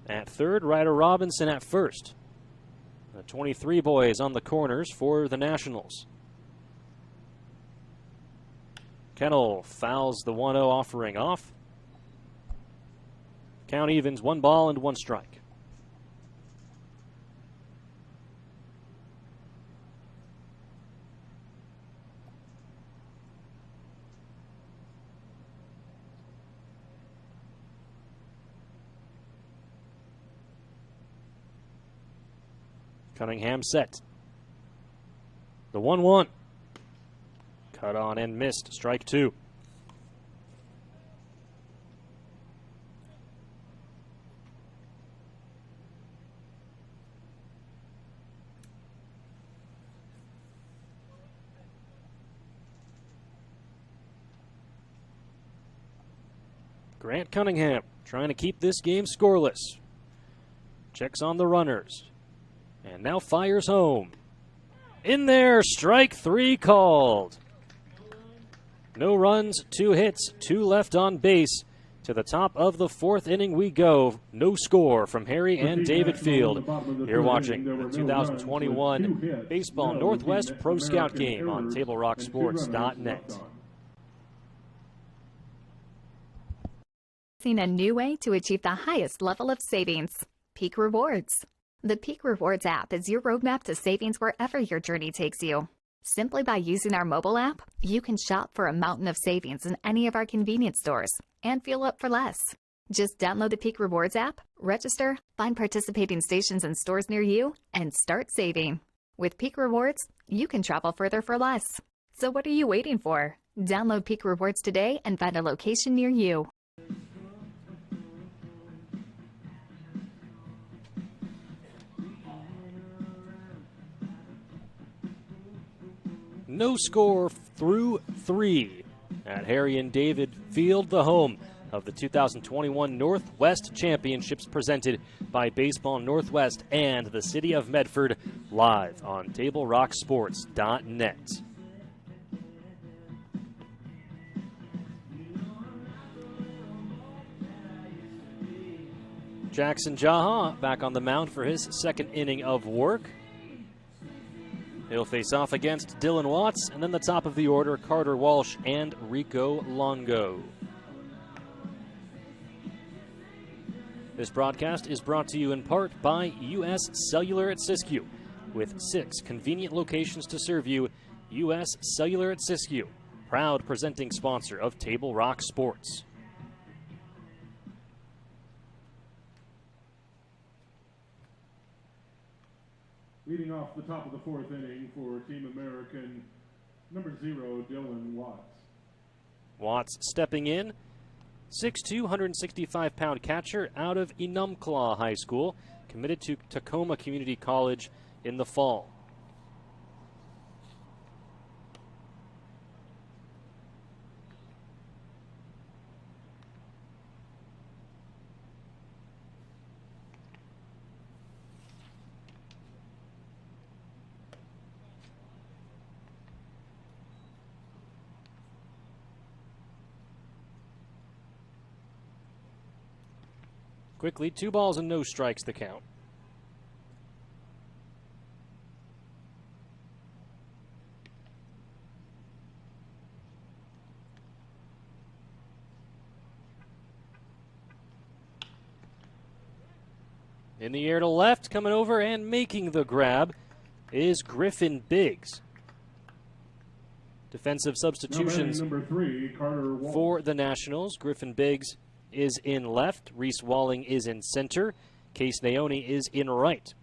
at third, Ryder Robinson at first. The 23 boys on the corners for the Nationals. Kennel fouls the 1-0 offering off. Count evens, 1 ball and 1 strike. Cunningham set. The 1-1. Cut on and missed. Strike 2. Grant Cunningham trying to keep this game scoreless. Checks on the runners. And now fires home. In there, strike 3 called. No runs, 2 hits, 2 left on base. To the top of the 4th inning we go. No score from Harry and David Field. You're watching the 2021 Baseball Northwest Pro Scout game on TableRockSports.net. Seen a new way to achieve the highest level of savings. Peak Rewards. The Peak Rewards app is your roadmap to savings wherever your journey takes you. Simply by using our mobile app, you can shop for a mountain of savings in any of our convenience stores and fuel up for less. Just download the Peak Rewards app, register, find participating stations and stores near you, and start saving. With Peak Rewards, you can travel further for less. So what are you waiting for? Download Peak Rewards today and find a location near you. No score through 3 at Harry and David Field, the home of the 2021 Northwest Championships presented by Baseball Northwest and the City of Medford, live on TableRockSports.net. Jackson Jaha back on the mound for his 2nd inning of work. He'll face off against Dylan Watts, and then the top of the order, Carter Walsh and Rico Longo. This broadcast is brought to you in part by U.S. Cellular at Siskiyou. With 6 convenient locations to serve you, U.S. Cellular at Siskiyou, proud presenting sponsor of Table Rock Sports. Leading off the top of the 4th inning for Team American, number 0, Dylan Watts. Watts stepping in, 6'2", 165-pound catcher out of Enumclaw High School, committed to Tacoma Community College in the fall. Quickly, 2 balls and no strikes the count. In the air to left, coming over and making the grab is Griffin Biggs. Defensive substitutions number 3, Carter Walsh. for the Nationals. Griffin Biggs is in left. Reese Walling is in center. Case Naoni is in right.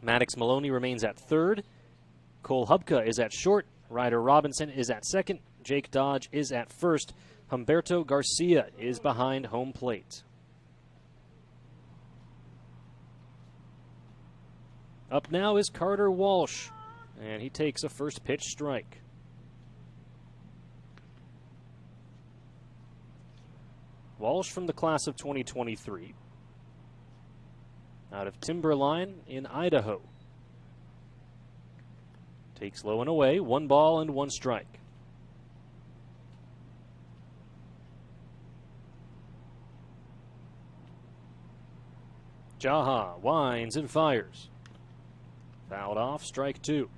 Maddox Maloney remains at third. Cole Hubka is at short. Ryder Robinson is at second. Jake Dodge is at first. Humberto Garcia is behind home plate. Up now is Carter Walsh, and he takes a first pitch strike. Walsh from the class of 2023, out of Timberline in Idaho. Takes low and away, 1 ball and 1 strike. Jaha winds and fires. Fouled off, strike 2.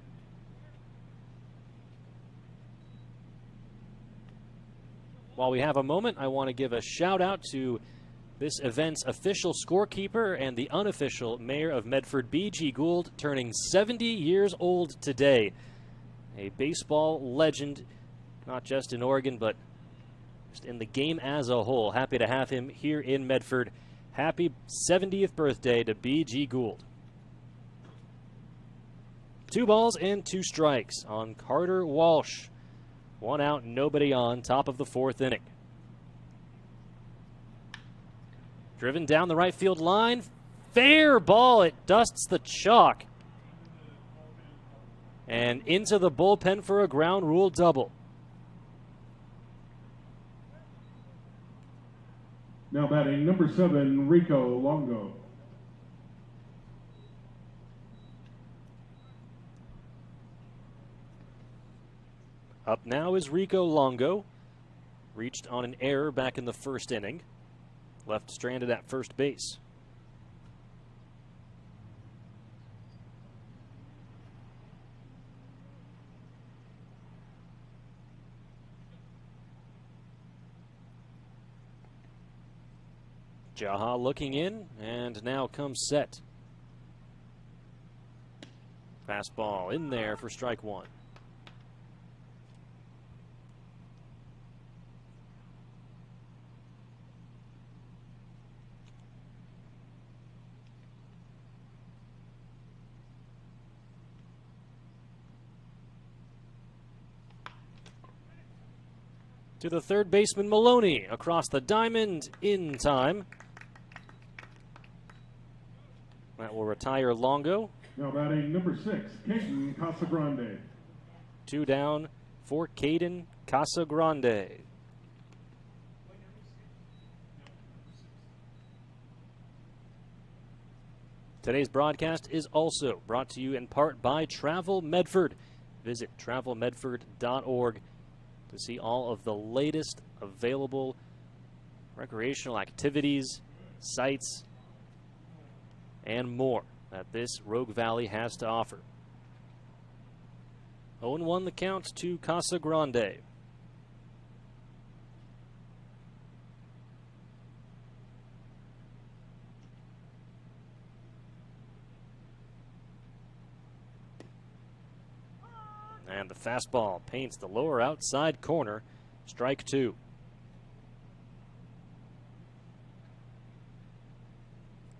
While we have a moment, I want to give a shout out to this event's official scorekeeper and the unofficial mayor of Medford, B.G. Gould, turning 70 years old today. A baseball legend, not just in Oregon, but just in the game as a whole. Happy to have him here in Medford. Happy 70th birthday to B.G. Gould. 2 balls and 2 strikes on Carter Walsh. 1 out, nobody on, top of the 4th inning. Driven down the right field line. Fair ball. It dusts the chalk. And into the bullpen for a ground rule double. Now batting number 7, Rico Longo. Up now is Rico Longo. Reached on an error back in the 1st inning. Left stranded at first base. Jaha looking in, and now comes set. Fastball in there for strike 1. To the third baseman, Maloney, across the diamond, in time. That will retire Longo. Now batting number 6, Caden Casagrande. 2 down for Caden Casagrande. Today's broadcast is also brought to you in part by Travel Medford. Visit travelmedford.org to see all of the latest available recreational activities, sites, and more that this Rogue Valley has to offer. 0-1 the count to Casagrande. And the fastball paints the lower outside corner. Strike 2.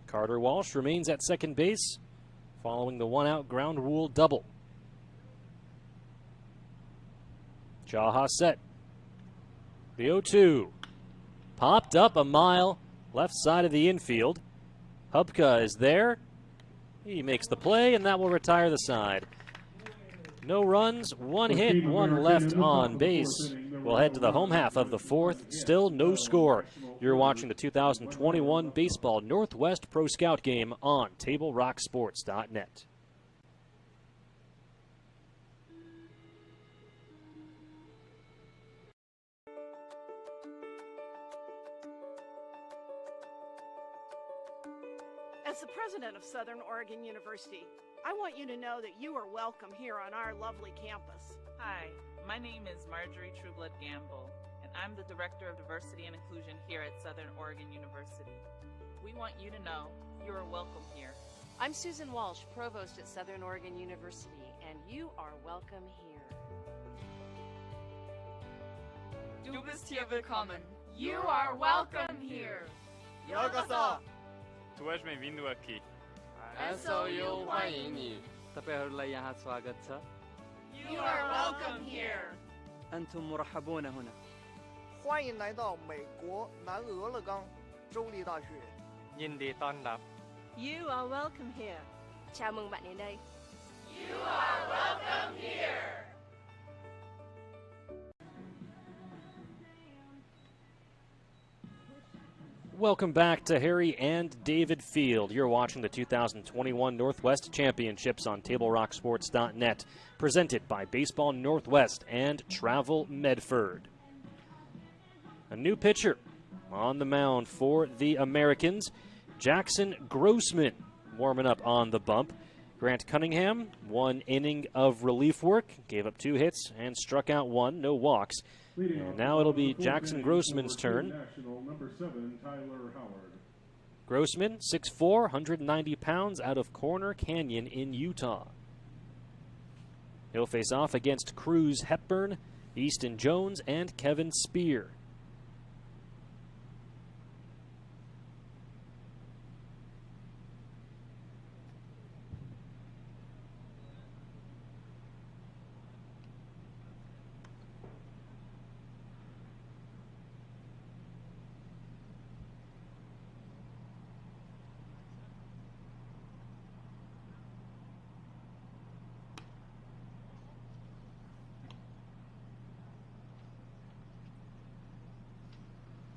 Carter Walsh remains at second base following the 1-out ground rule double. Jaha set. The 0-2. Popped up a mile left side of the infield. Hubka is there. He makes the play, and that will retire the side. No runs, 1 hit, 1 left on base. We'll head to the home half of the 4th. Still no score. You're watching the 2021 Baseball Northwest Pro Scout game on TableRockSports.net. As the president of Southern Oregon University, I want you to know that you are welcome here on our lovely campus. Hi, my name is Marjorie Trueblood Gamble, and I'm the Director of Diversity and Inclusion here at Southern Oregon University. We want you to know you are welcome here. I'm Susan Walsh, Provost at Southern Oregon University, and you are welcome here. Du bist hier willkommen. You are welcome here. Tu és bem-vindo aqui. SOU 欢迎你. तपाईँहरूलाई यहाँ स्वागत छ. You are welcome here. أنتم مرحبون هنا. 欢迎来到美国南俄勒冈州立大学。 ยินดีต้อนรับ You are welcome here. Chào mừng bạn đến đây. You are welcome here. Welcome back to Harry and David Field. You're watching the 2021 Northwest Championships on TableRockSports.net, presented by Baseball Northwest and Travel Medford. A new pitcher on the mound for the Americans, Jackson Grossman, warming up on the bump. Grant Cunningham, 1 inning of relief work, gave up 2 hits and struck out 1, no walks. And now it'll be Jackson Grossman's turn. Grossman, 6'4", 190 pounds, out of Corner Canyon in Utah. He'll face off against Cruz Hepburn, Easton Jones, and Kevin Spear.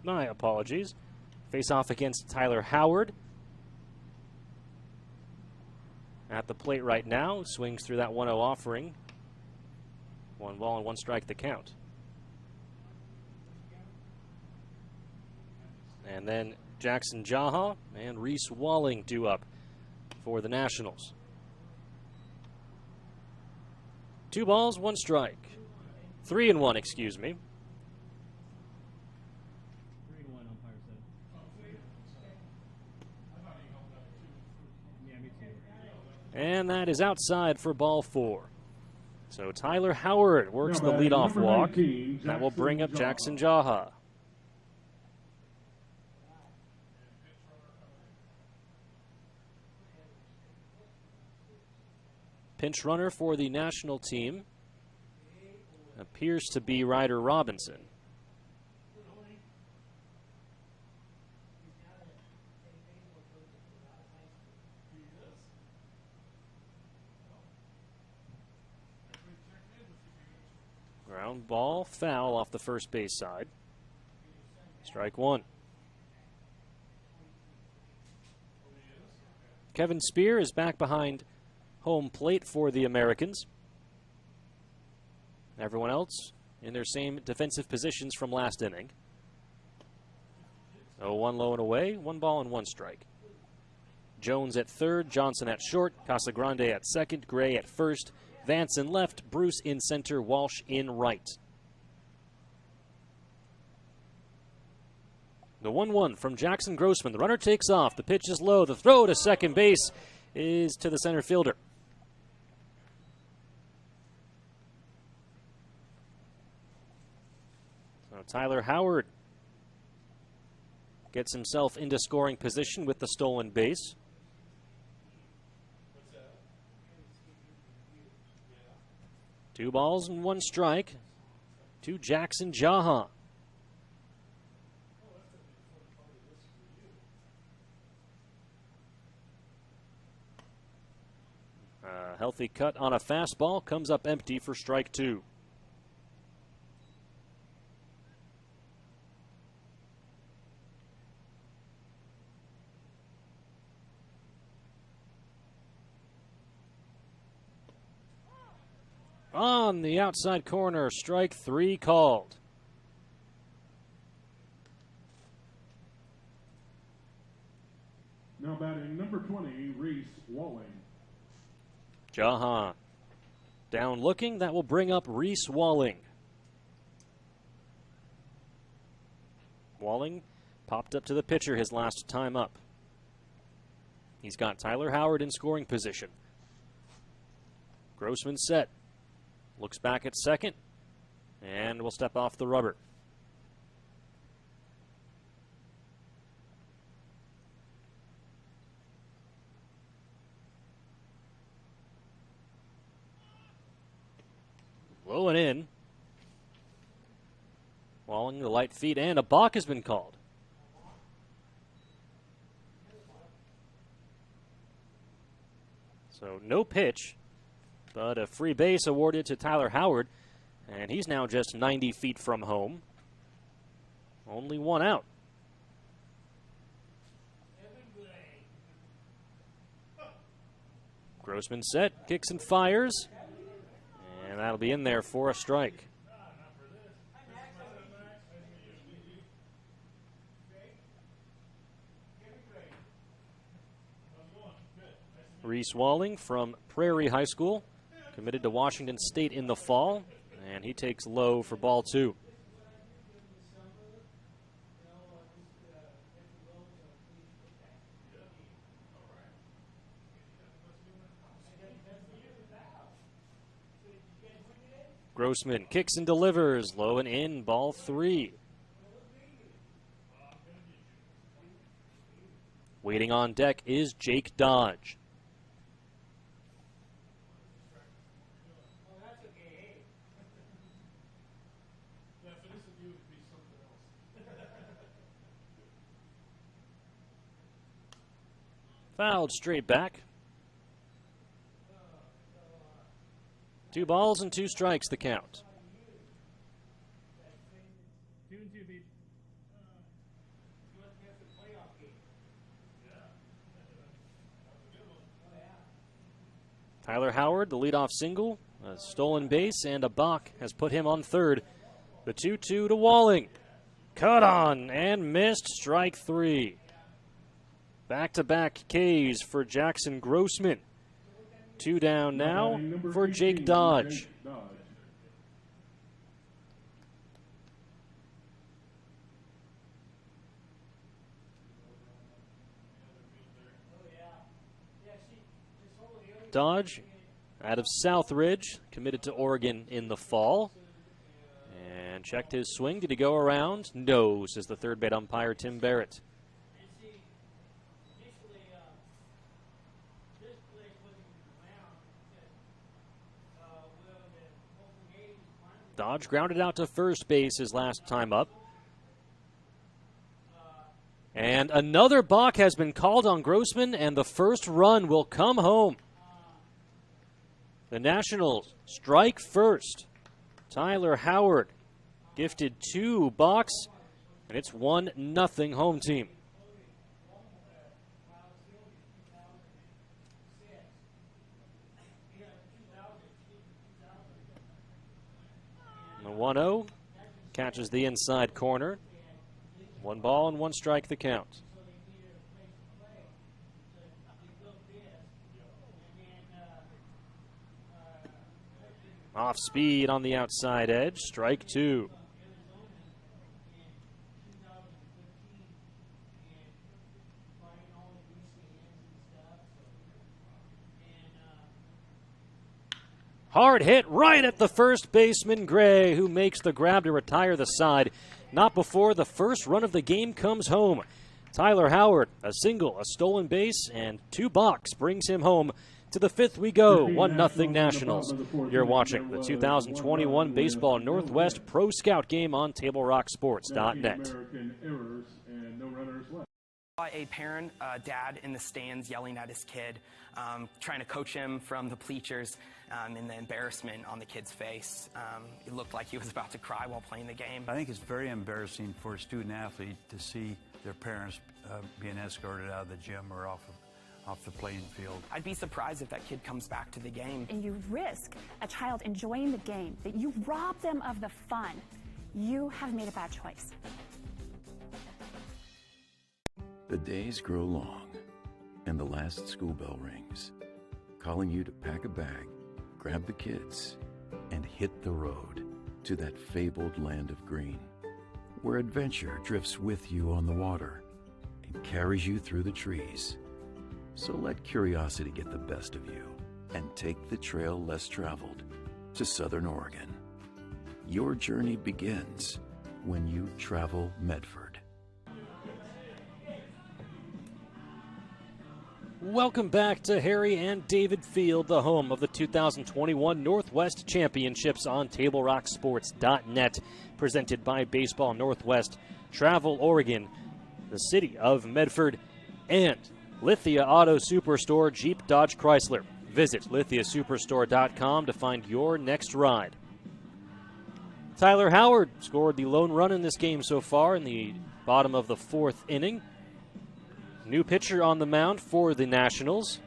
My apologies. Face off against Tyler Howard. At the plate right now, swings through that 1-0 offering. 1 ball and 1 strike the count. And then Jackson Jaha and Reese Walling due up for the Nationals. 2 balls, 1 strike. 3-1, excuse me. And that is outside for ball 4. So Tyler Howard works the leadoff walk. That will bring up Jackson Jaha. Pinch runner for the national team appears to be Ryder Robinson. Ground ball, foul off the first base side. Strike 1. Kevin Spear is back behind home plate for the Americans. Everyone else in their same defensive positions from last inning. 0-1 low and away, 1 ball and 1 strike. Jones at third, Johnson at short, Casagrande at second, Gray at first, Vance in left, Bruce in center, Walsh in right. The 1-1 from Jackson Grossman. The runner takes off. The pitch is low. The throw to second base is to the center fielder. So Tyler Howard gets himself into scoring position with the stolen base. Two balls and 1 strike to Jackson Jaha. A healthy cut on a fastball comes up empty for strike 2. On the outside corner, strike 3 called. Now batting number 20, Reese Walling. Jaha down looking. That will bring up Reese Walling. Walling popped up to the pitcher his last time up. He's got Tyler Howard in scoring position. Grossman set. Looks back at second and will step off the rubber. Low and in. Walling the light feet, and a balk has been called. So no pitch, but a free base awarded to Tyler Howard, and he's now just 90 feet from home. Only one out. Grossman set, kicks and fires, and that'll be in there for a strike. Reese Walling from Prairie High School, committed to Washington State in the fall, and he takes low for ball 2. Grossman kicks and delivers, low and in, ball 3. Waiting on deck is Jake Dodge. Fouled straight back. 2 balls and 2 strikes the count. 2-2, babe. Tyler Howard, the leadoff single, a stolen base, and a balk has put him on third. The 2-2 to Walling. Cut on and missed, strike 3. Back-to-back Ks for Jackson Grossman. 2 down now for Jake Dodge. Dodge out of Southridge, committed to Oregon in the fall. And checked his swing. Did he go around? No, says the third base umpire, Tim Barrett. Dodge grounded out to first base his last time up. And another balk has been called on Grossman, and the first run will come home. The Nationals strike first. Tyler Howard gifted 2 balks, and it's 1-0 home team. The 1-0 catches the inside corner. 1 ball and 1 strike the count. Off speed on the outside edge, strike 2. Hard hit right at the first baseman, Gray, who makes the grab to retire the side. Not before the first run of the game comes home. Tyler Howard, a single, a stolen base, and 2 balks brings him home. To the 5th we go, 1-0 Nationals. You're watching the 2021 Baseball Northwest Pro Scout game on TableRockSports.net. A parent, dad in the stands yelling at his kid, trying to coach him from the bleachers, and the embarrassment on the kid's face. It looked like he was about to cry while playing the game. I think it's very embarrassing for a student athlete to see their parents being escorted out of the gym or off the playing field. I'd be surprised if that kid comes back to the game. And you risk a child enjoying the game, that you rob them of the fun. You have made a bad choice. The days grow long, and the last school bell rings, calling you to pack a bag, grab the kids, and hit the road to that fabled land of green, where adventure drifts with you on the water and carries you through the trees. So let curiosity get the best of you and take the trail less traveled to Southern Oregon. Your journey begins when you travel Medford. Welcome back to Harry and David Field, the home of the 2021 Northwest Championships on TableRockSports.net, presented by Baseball Northwest, Travel Oregon, the city of Medford, and Lithia Auto Superstore Jeep Dodge Chrysler. Visit lithiasuperstore.com to find your next ride. Tyler Howard scored the lone run in this game so far in the bottom of the 4th inning. New pitcher on the mound for the Nationals.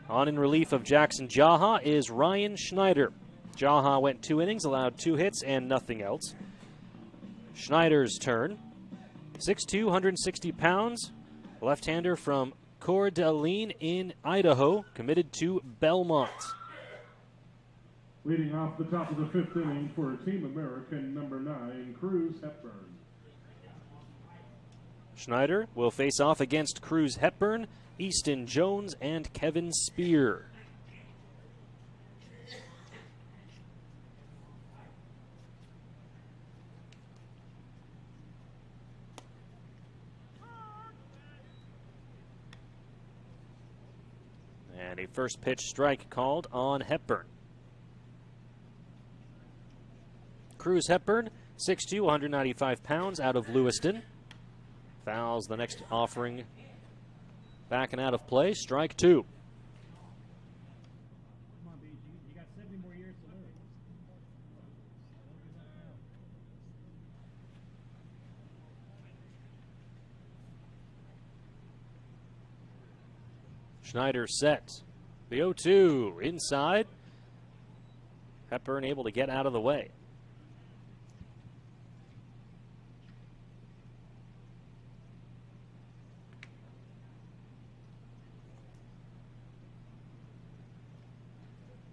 On in relief of Jackson Jaha is Ryan Schneider. Jaha went 2 innings, allowed 2 hits and nothing else. Schneider's turn. 6'2", 160 pounds, left-hander from Coeur d'Alene in Idaho, committed to Belmont. Leading off the top of the 5th inning for Team American, number 9, Cruz Hepburn. Schneider will face off against Cruz Hepburn, Easton Jones, and Kevin Spear. And a first pitch strike called on Hepburn. Cruz Hepburn, 6'2", 195 pounds, out of Lewiston. Fouls the next offering back and out of play. Strike 2. Come on, BG. You got 70 more years to live. Schneider set. The 0-2 inside. Hepburn able to get out of the way.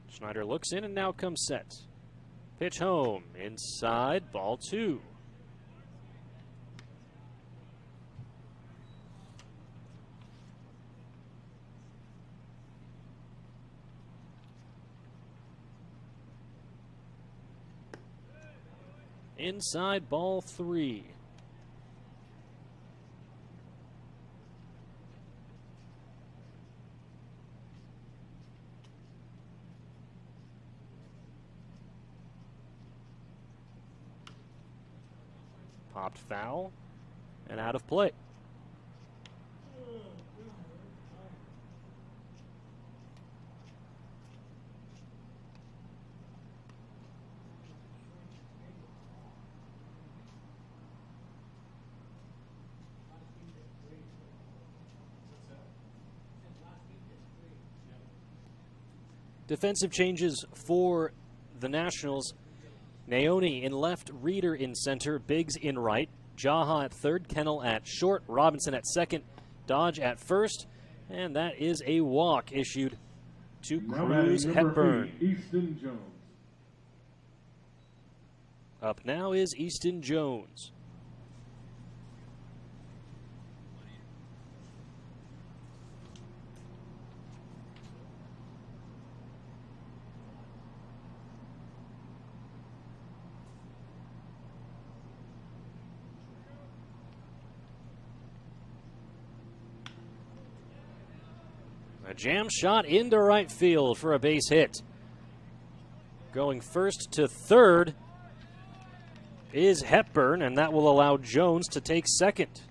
Schneider looks in and now comes set. Pitch home, inside, ball 2. Inside, ball 3. Popped foul and out of play. Defensive changes for the Nationals. Naoni in left, Reeder in center, Biggs in right, Jaha at third, Kennel at short, Robinson at second, Dodge at first, and that is a walk issued to Cruz Hepburn. Easton Jones. Up now is Easton Jones. A jam shot into right field for a base hit. Going first to third is Hepburn, and that will allow Jones to take second.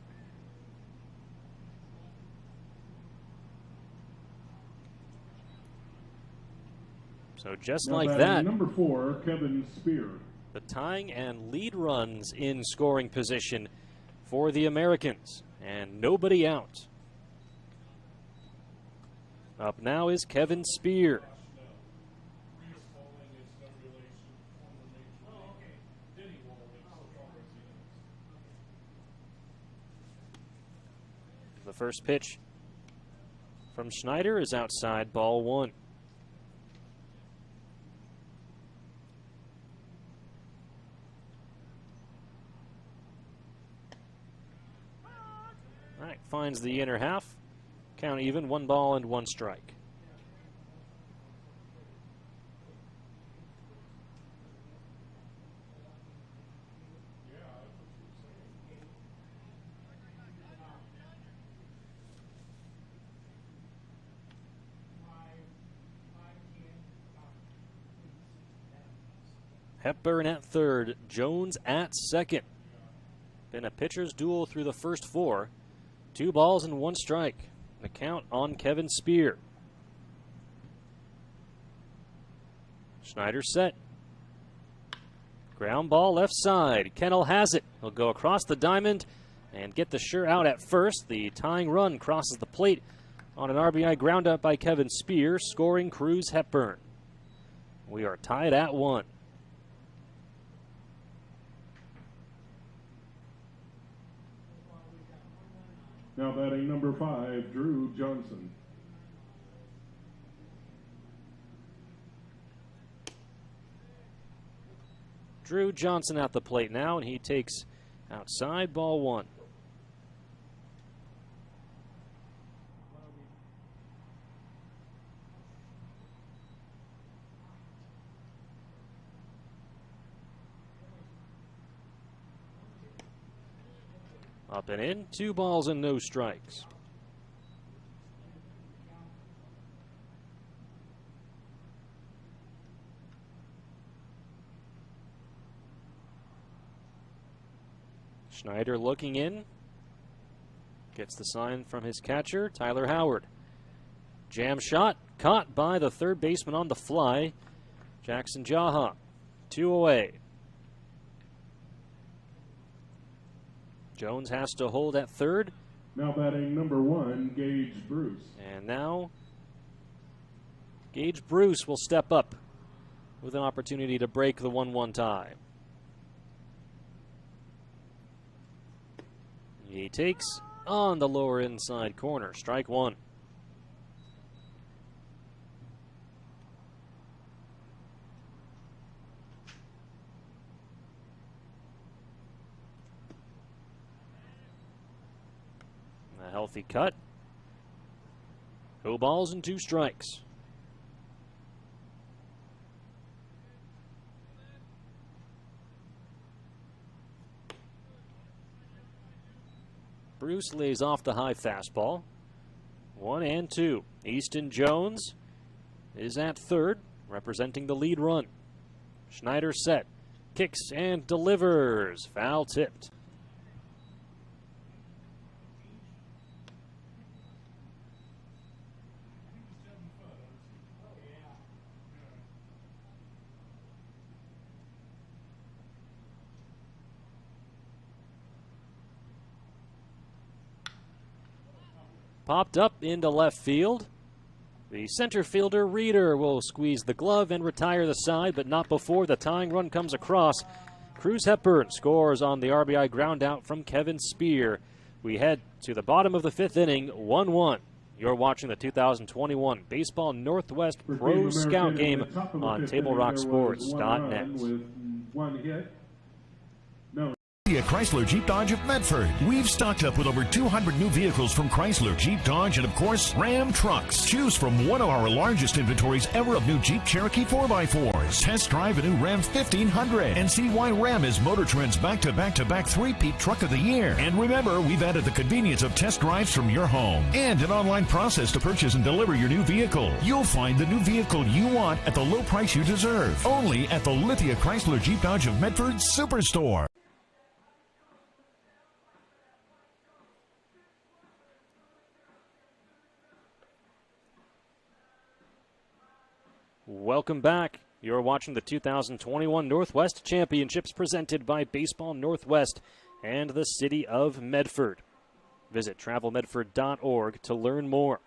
So just Now like that, number 4, Kevin Spear. the tying and lead runs in scoring position for the Americans, and nobody out. Up now is Kevin Spear. The first pitch from Schneider is outside, ball 1. All right, finds the inner half. Count even, 1 ball and 1 strike. Hepburn at third, Jones at second. Been a pitcher's duel through the first 4. 2 balls and 1 strike. The count on Kevin Spear. Schneider set. Ground ball left side. Kennel has it. He'll go across the diamond and get the sure out at first. The tying run crosses the plate on an RBI ground up by Kevin Spear, scoring Cruz Hepburn. We are tied at 1. Now batting number 5, Drew Johnson. Drew Johnson at the plate now, and he takes outside, ball 1. Up and in, 2 balls and no strikes. Schneider looking in. Gets the sign from his catcher, Tyler Howard. Jam shot, caught by the third baseman on the fly, Jackson Jaha. 2 away. Jones has to hold at third. Now batting number 1, Gage Bruce. And now Gage Bruce will step up with an opportunity to break the 1-1 tie. He takes on the lower inside corner. Strike 1. A healthy cut. 2 balls and 2 strikes. Bruce lays off the high fastball. 1-2. Easton Jones is at third, representing the lead run. Schneider set, kicks and delivers. Foul tipped. Popped up into left field. The center fielder, Reeder, will squeeze the glove and retire the side, but not before the tying run comes across. Cruz Hepburn scores on the RBI ground out from Kevin Spear. We head to the bottom of the 5th inning, 1-1. You're watching the 2021 Baseball Northwest Pro Scout Game on TableRockSports.net. With 1 hit. Chrysler Jeep Dodge of Medford. We've stocked up with over 200 new vehicles from Chrysler, Jeep Dodge, and of course, Ram Trucks. Choose from one of our largest inventories ever of new Jeep Cherokee 4x4s. Test drive a new Ram 1500 and see why Ram is Motor Trend's back-to-back-to-back 3-peat Truck of the Year. And remember, we've added the convenience of test drives from your home and an online process to purchase and deliver your new vehicle. You'll find the new vehicle you want at the low price you deserve. Only at the Lithia Chrysler Jeep Dodge of Medford Superstore. Welcome back. You're watching the 2021 Northwest Championships presented by Baseball Northwest and the City of Medford. Visit travelmedford.org to learn more.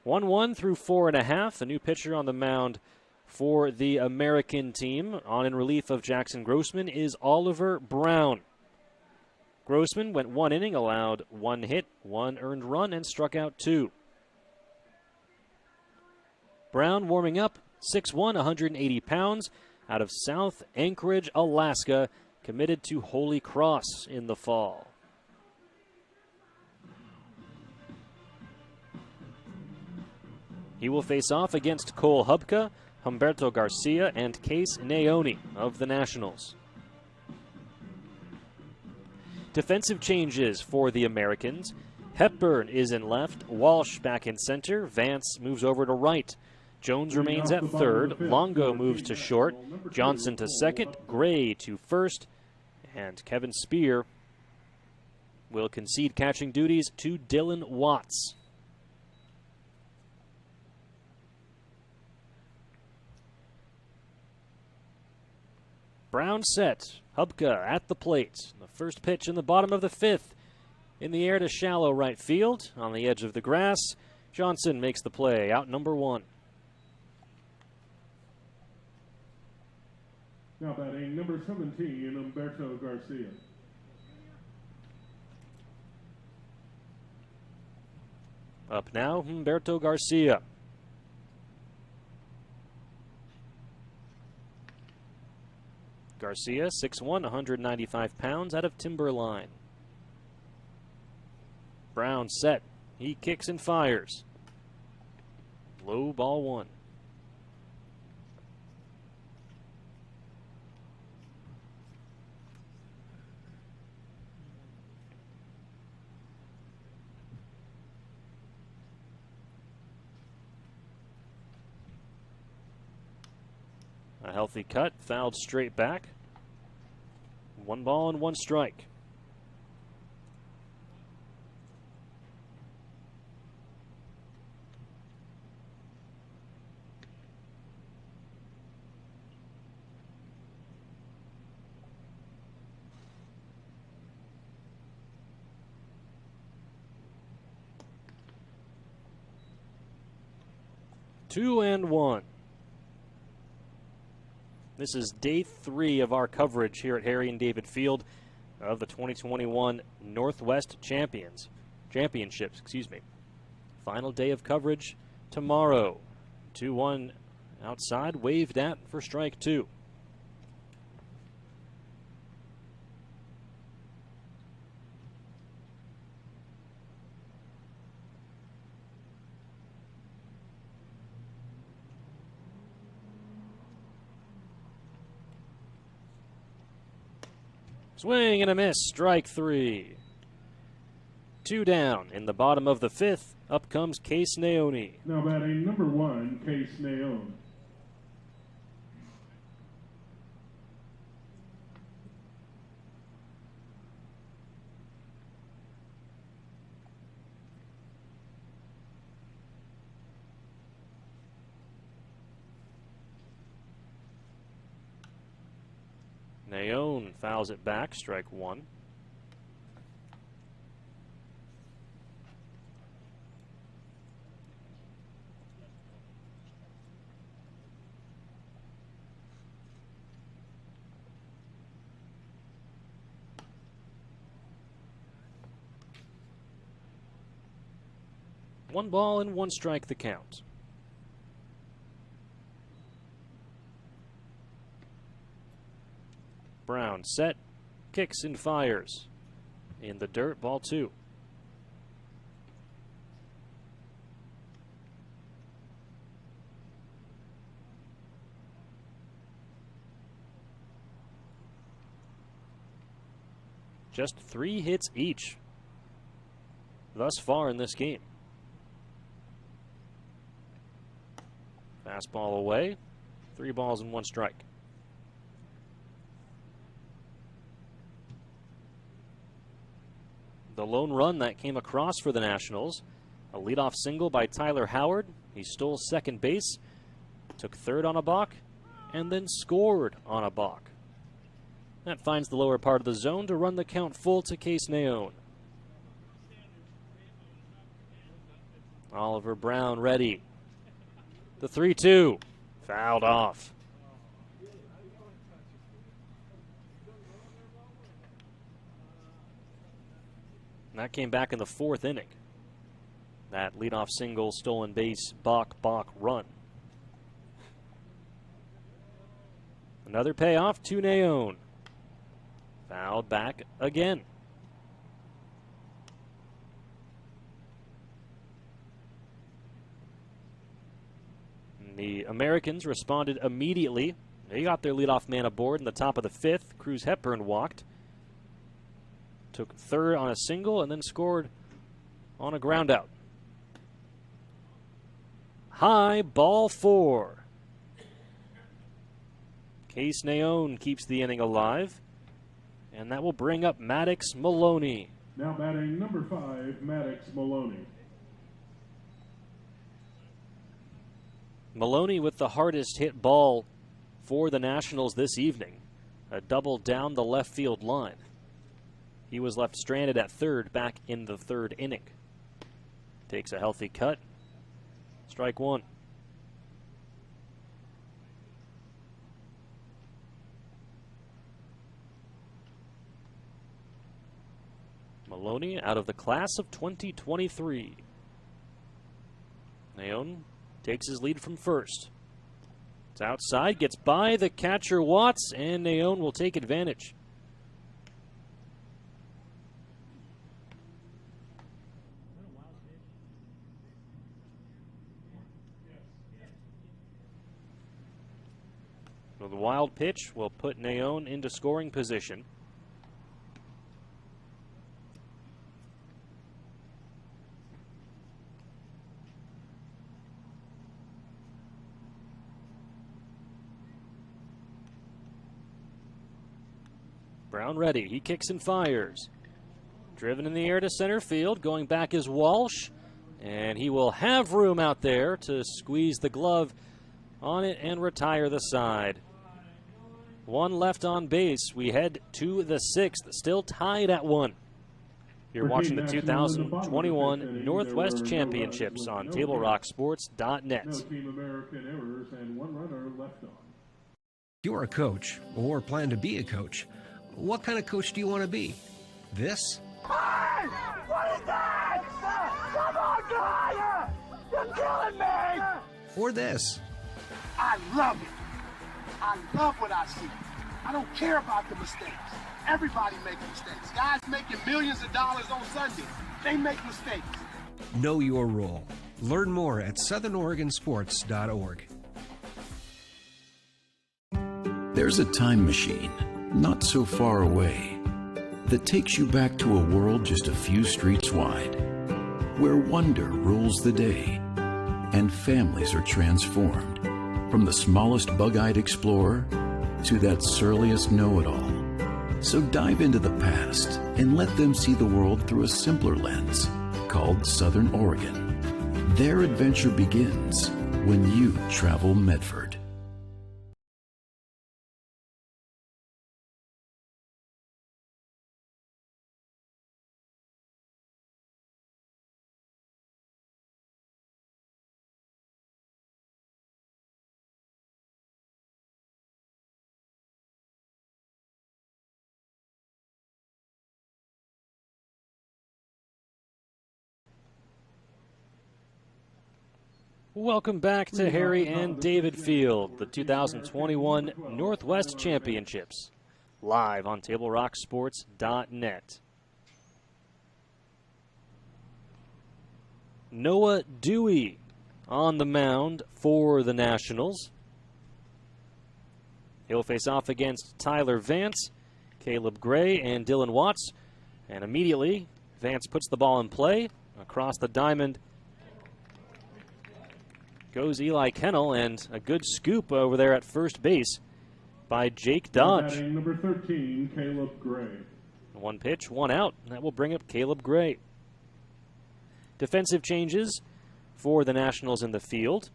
1-1 through 4.5. A new pitcher on the mound for the American team. On in relief of Jackson Grossman is Oliver Brown. Grossman went 1 inning, allowed 1 hit, 1 earned run, and struck out 2. Brown warming up, 6'1", 180 pounds, out of South Anchorage, Alaska, committed to Holy Cross in the fall. He will face off against Cole Hubka, Humberto Garcia, and Case Naoni of the Nationals. Defensive changes for the Americans. Hepburn is in left, Walsh back in center, Vance moves over to right. Jones remains at third, Longo moves to short, Johnson to second, Gray to first, and Kevin Spear will concede catching duties to Dylan Watts. Brown set, Hubka at the plate. The first pitch in the bottom of the fifth. In the air to shallow right field, on the edge of the grass. Johnson makes the play, out number one. Now batting number 17, Humberto Garcia. Up now, Humberto Garcia. Garcia, 6'1", 195 pounds, out of Timberline. Brown set. He kicks and fires. Low, ball one. A healthy cut, fouled straight back. 1 ball and 1 strike. Two and one. This is day 3 of our coverage here at Harry and David Field of the 2021 Northwest Championships. Final day of coverage tomorrow. 2-1 outside, waved at for strike 2. Swing and a miss, strike 3. 2 down in the bottom of the 5th. Up comes Case Naoni. Now batting number 1, Case Naoni. Naone fouls it back, strike 1. One ball and 1 strike the count. Brown set, kicks and fires. In the dirt, ball 2. Just 3 hits each thus far in this game. Fastball away, 3 balls and 1 strike. The lone run that came across for the Nationals, a leadoff single by Tyler Howard. He stole second base, took third on a balk, and then scored on a balk. That finds the lower part of the zone to run the count full to Case Naone. Oliver Brown ready. The 3-2, fouled off. And that came back in the 4th inning. That leadoff single, stolen base, balk run. Another payoff to Naone. Fouled back again. And the Americans responded immediately. They got their leadoff man aboard in the top of the 5th. Cruz Hepburn walked. Took third on a single and then scored on a ground out. High, ball 4. Case Naone keeps the inning alive. And that will bring up Maddox Maloney. Now batting number 5, Maddox Maloney. Maloney with the hardest hit ball for the Nationals this evening. A double down the left field line. He was left stranded at third back in the 3rd inning. Takes a healthy cut. Strike 1. Maloney out of the class of 2023. Naone takes his lead from first. It's outside, gets by the catcher Watts, and Naone will take advantage. So the wild pitch will put Naone into scoring position. Brown ready. He kicks and fires. Driven in the air to center field. Going back is Walsh. And he will have room out there to squeeze the glove on it and retire the side. 1 left on base. We head to the 6th. Still tied at 1. You're watching the 2021 Northwest Championships on TableRockSports.net. No Team American errors and 1 runner left on. You're a coach or plan to be a coach. What kind of coach do you want to be? This? Hey! What is that? Come on, guy! You're killing me! Or this? I love it. I love what I see. I don't care about the mistakes. Everybody makes mistakes. Guys making millions of dollars on Sunday, they make mistakes. Know your role. Learn more at southernoregonsports.org. There's a time machine, not so far away, that takes you back to a world just a few streets wide, where wonder rules the day and families are transformed, from the smallest bug-eyed explorer to that surliest know-it-all. So dive into the past and let them see the world through a simpler lens called Southern Oregon. Their adventure begins when you travel Medford. Welcome back to Harry and David Field, the 2021 Northwest Championships, live on TableRockSports.net. Noah Dewey on the mound for the Nationals. He'll face off against Tyler Vance, Caleb Gray, and Dylan Watts. And immediately, Vance puts the ball in play. Across the diamond goes Eli Kennel, and a good scoop over there at first base by Jake Dodge. Batting number 13, Caleb Gray. 1 pitch, 1 out. That will bring up Caleb Gray. Defensive changes for the Nationals in the field.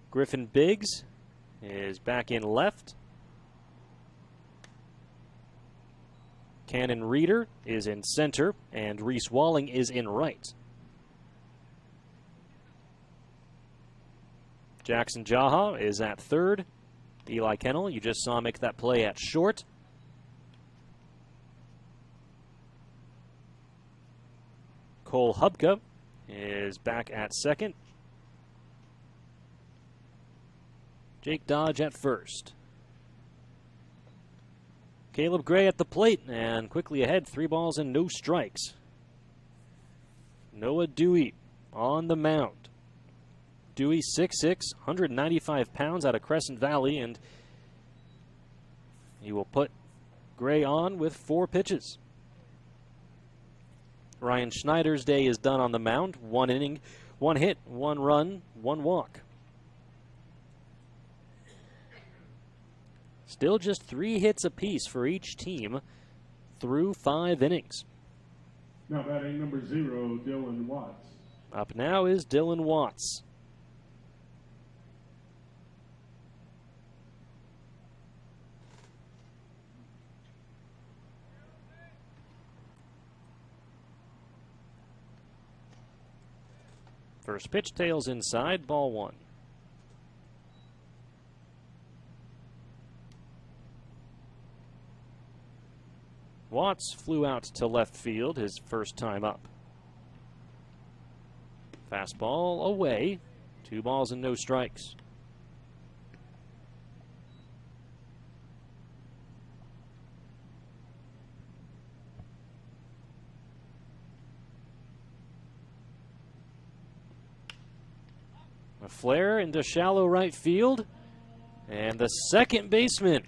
Griffin Biggs is back in left. Cannon Reeder is in center, and Reese Walling is in right. Jackson Jaha is at third. Eli Kennel, you just saw make that play at short. Cole Hubka is back at second. Jake Dodge at first. Caleb Gray at the plate and quickly ahead, 3 balls and no strikes. Noah Dewey on the mound. Dewey 6'6", 195 pounds out of Crescent Valley, and he will put Gray on with 4 pitches. Ryan Schneider's day is done on the mound. 1 inning, 1 hit, 1 run, 1 walk. Still just 3 hits apiece for each team through 5 innings. Now batting number 0, Dylan Watts. Up now is Dylan Watts. First pitch, tails inside, ball 1. Watts flew out to left field his first time up. Fastball away. 2 balls and no strikes. A flare into shallow right field. And the second baseman,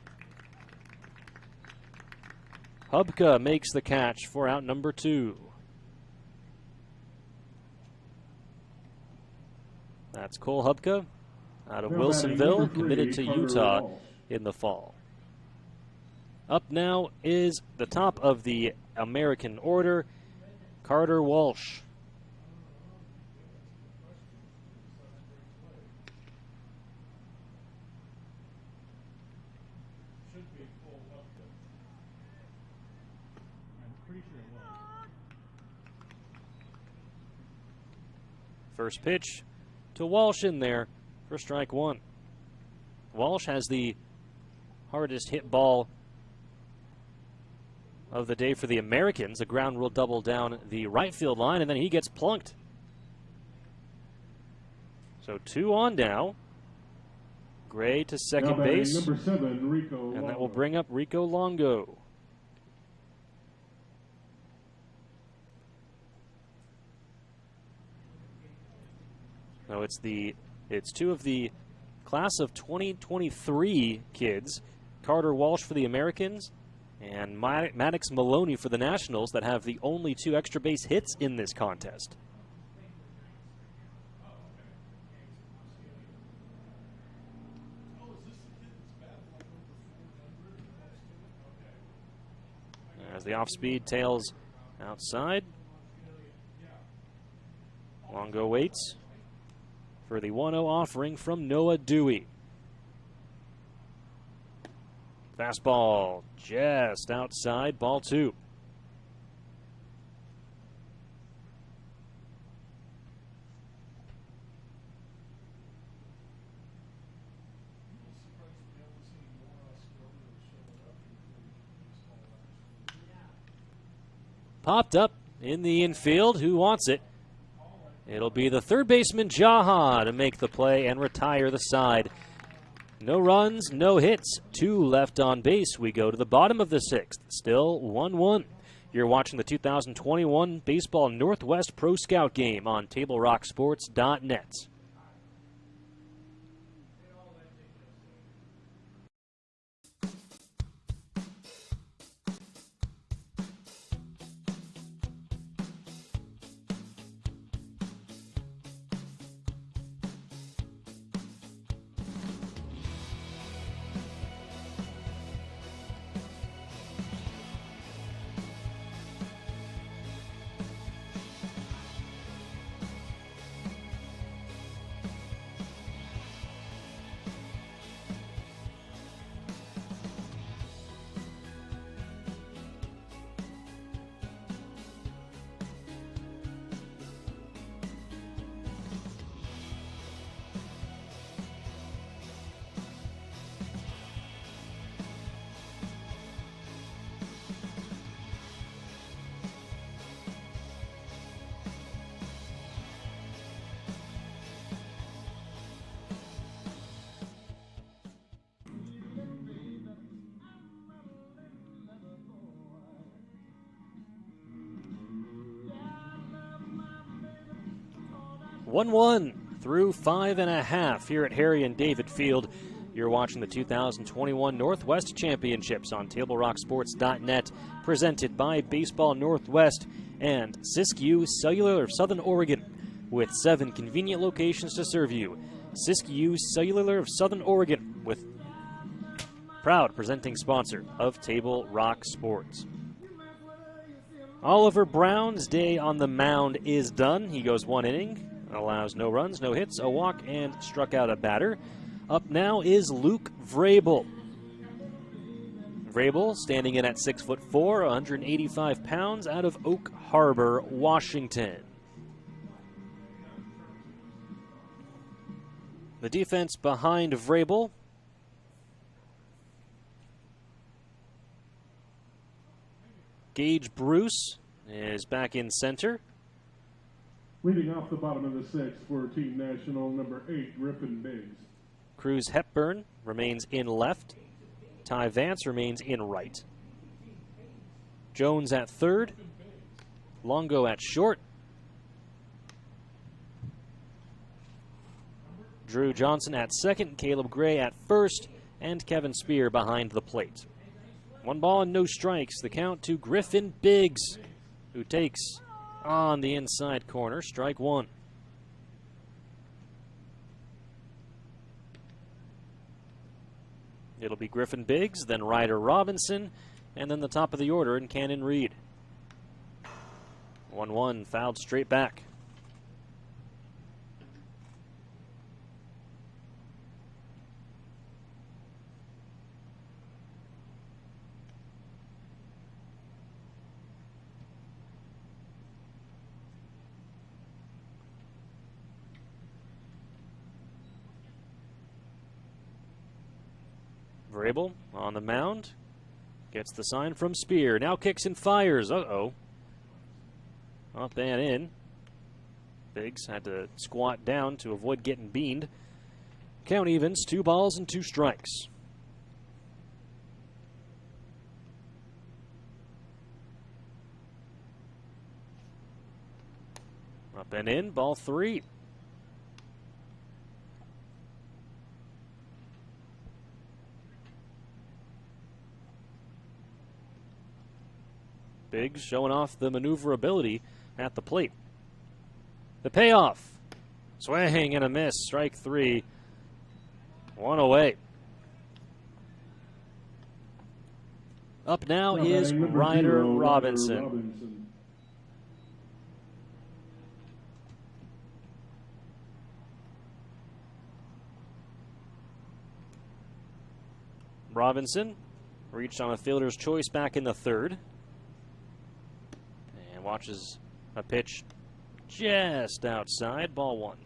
Hubka, makes the catch for out number 2. That's Cole Hubka out of Wilsonville, committed to Utah in the fall. Up now is the top of the American order, Carter Walsh. First pitch to Walsh in there for strike 1. Walsh has the hardest hit ball of the day for the Americans. A ground rule double down the right field line, and then he gets plunked. So 2 on now. Gray to second base. Number 7, Rico and that will bring up Rico Longo. No, it's 2 of the class of 2023 kids, Carter Walsh for the Americans and Maddox Maloney for the Nationals, that have the only 2 extra base hits in this contest. As the off-speed tails outside, Longo waits for the 1-0 offering from Noah Dewey. Fastball just outside, ball 2. Popped up in the infield. Who wants it? It'll be the third baseman, Jaha, to make the play and retire the side. No runs, no hits, 2 left on base. We go to the bottom of the 6th, still 1-1. You're watching the 2021 Baseball Northwest Pro Scout game on TableRockSports.net. 1-1 through 5.5 here at Harry and David Field. You're watching the 2021 Northwest Championships on TableRockSports.net, presented by Baseball Northwest and Siskiyou Cellular of Southern Oregon, with 7 convenient locations to serve you. Siskiyou Cellular of Southern Oregon, with proud presenting sponsor of Table Rock Sports. Oliver Brown's day on the mound is done. He goes 1 inning, allows no runs, no hits, a walk, and struck out a batter. Up now is Luke Vrabel. Vrabel standing in at 6'4", 185 pounds, out of Oak Harbor, Washington. The defense behind Vrabel. Gage Bruce is back in center. Leading off the bottom of the 6th for Team National, number 8, Griffin Biggs. Cruz Hepburn remains in left. Ty Vance remains in right. Jones at third. Longo at short. Drew Johnson at second. Caleb Gray at first. And Kevin Spear behind the plate. 1 ball and no strikes. The count to Griffin Biggs, who takes on the inside corner. Strike 1. It'll be Griffin Biggs, then Ryder Robinson, and then the top of the order in Cannon Reed. 1-1, fouled straight back. Vrabel on the mound. Gets the sign from Spear. Now kicks and fires. Uh-oh. Up and in. Biggs had to squat down to avoid getting beaned. Count evens, 2 balls and 2 strikes. Up and in, ball 3. Biggs showing off the maneuverability at the plate. The payoff. Swing and a miss. Strike 3. 1 away. Up now is Ryder Robinson. Robinson reached on a fielder's choice back in the 3rd. And watches a pitch just outside, ball 1.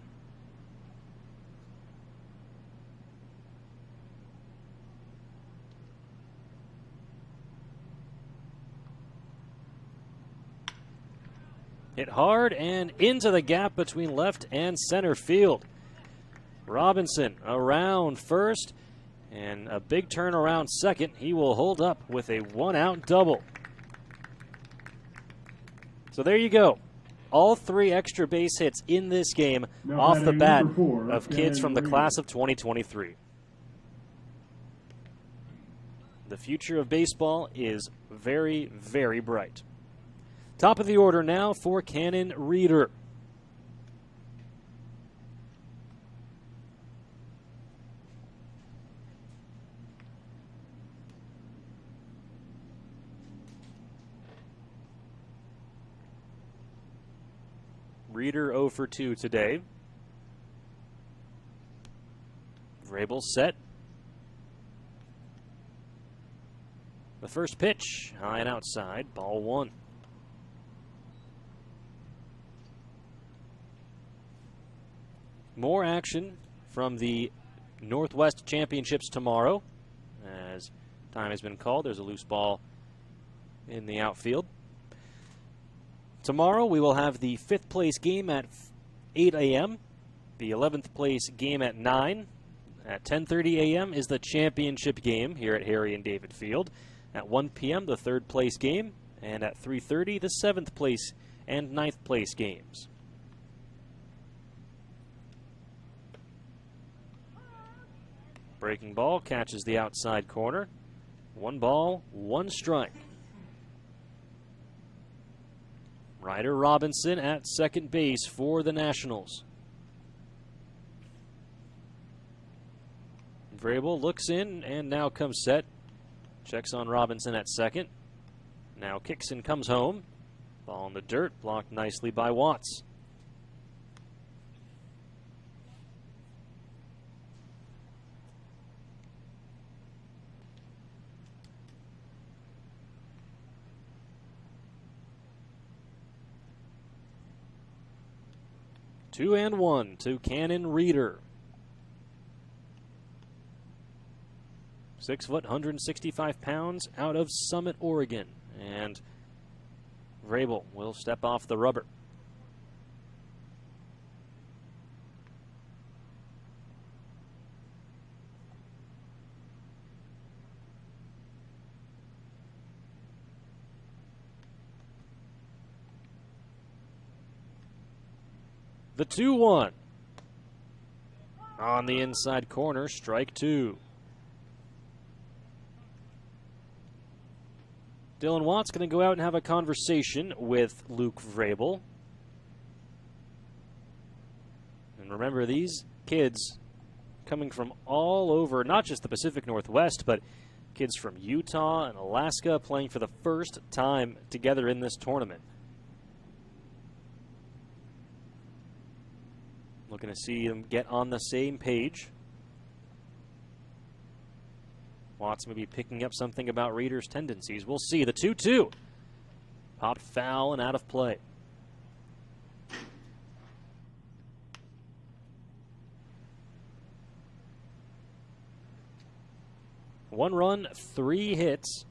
Hit hard and into the gap between left and center field. Robinson around first and a big turn around second. He will hold up with a 1-out double. So there you go. All 3 extra base hits in this game Now off the bat number 4, of kids from the Cannon class of 2023. The future of baseball is very, very bright. Top of the order now for Cannon Reeder. Reeder 0 for 2 today. Vrabel set. The first pitch, high and outside, ball 1. More action from the Northwest Championships tomorrow. As time has been called, there's a loose ball in the outfield. Tomorrow we will have the 5th place game at 8 a.m., the 11th place game at 9. At 10:30 a.m. is the championship game here at Harry and David Field. At 1 p.m. the 3rd place game, and at 3:30 the 7th place and 9th place games. Breaking ball catches the outside corner. 1 ball, 1 strike. Ryder Robinson at second base for the Nationals. Vrabel looks in and now comes set. Checks on Robinson at second. Now kicks and comes home. Ball in the dirt, blocked nicely by Watts. Two and one to Cannon Reeder. 6 foot, 165 pounds, out of Summit, Oregon. And Vrabel will step off the rubber. The 2-1. On the inside corner, strike 2. Dylan Watts going to go out and have a conversation with Luke Vrabel. And remember, these kids coming from all over, not just the Pacific Northwest, but kids from Utah and Alaska playing for the first time together in this tournament. Looking to see them get on the same page. Watts may be picking up something about Reeder's tendencies. We'll see. The 2-2. Popped foul and out of play. One run, 3 hits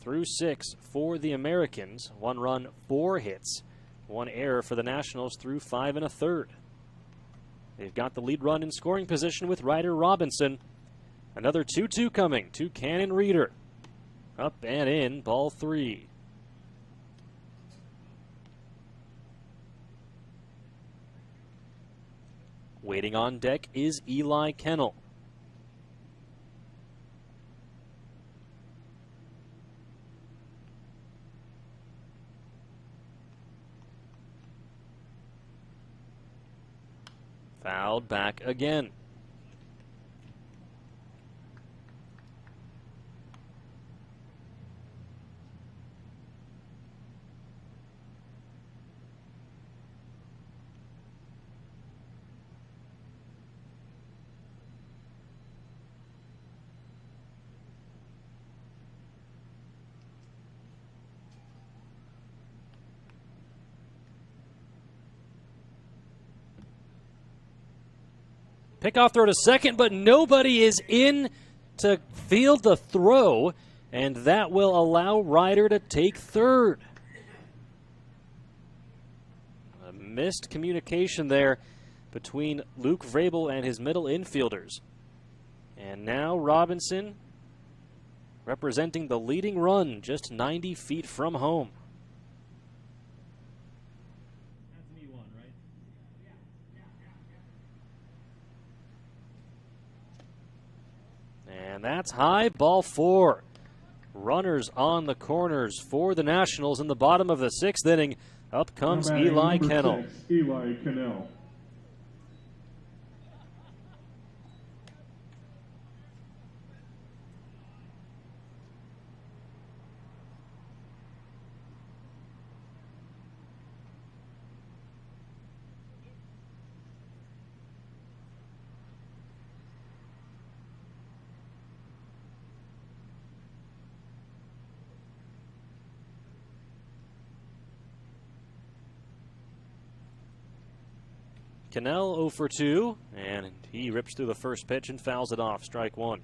through 6 for the Americans. 1 run, 4 hits. 1 error for the Nationals through 5 1/3. They've got the lead run in scoring position with Ryder Robinson. Another 2-2 coming to Cannon Reeder. Up and in, ball 3. Waiting on deck is Eli Kennel. Fouled back again. Pickoff throw to second, but nobody is in to field the throw, and that will allow Ryder to take third. A missed communication there between Luke Vrabel and his middle infielders. And now Robinson representing the leading run just 90 feet from home. And that's high, ball 4. Runners on the corners for the Nationals in the bottom of the 6th inning. Up comes Eli Kennel. 6, Eli Kennel. Kennel 0 for 2, and he rips through the first pitch and fouls it off. Strike 1.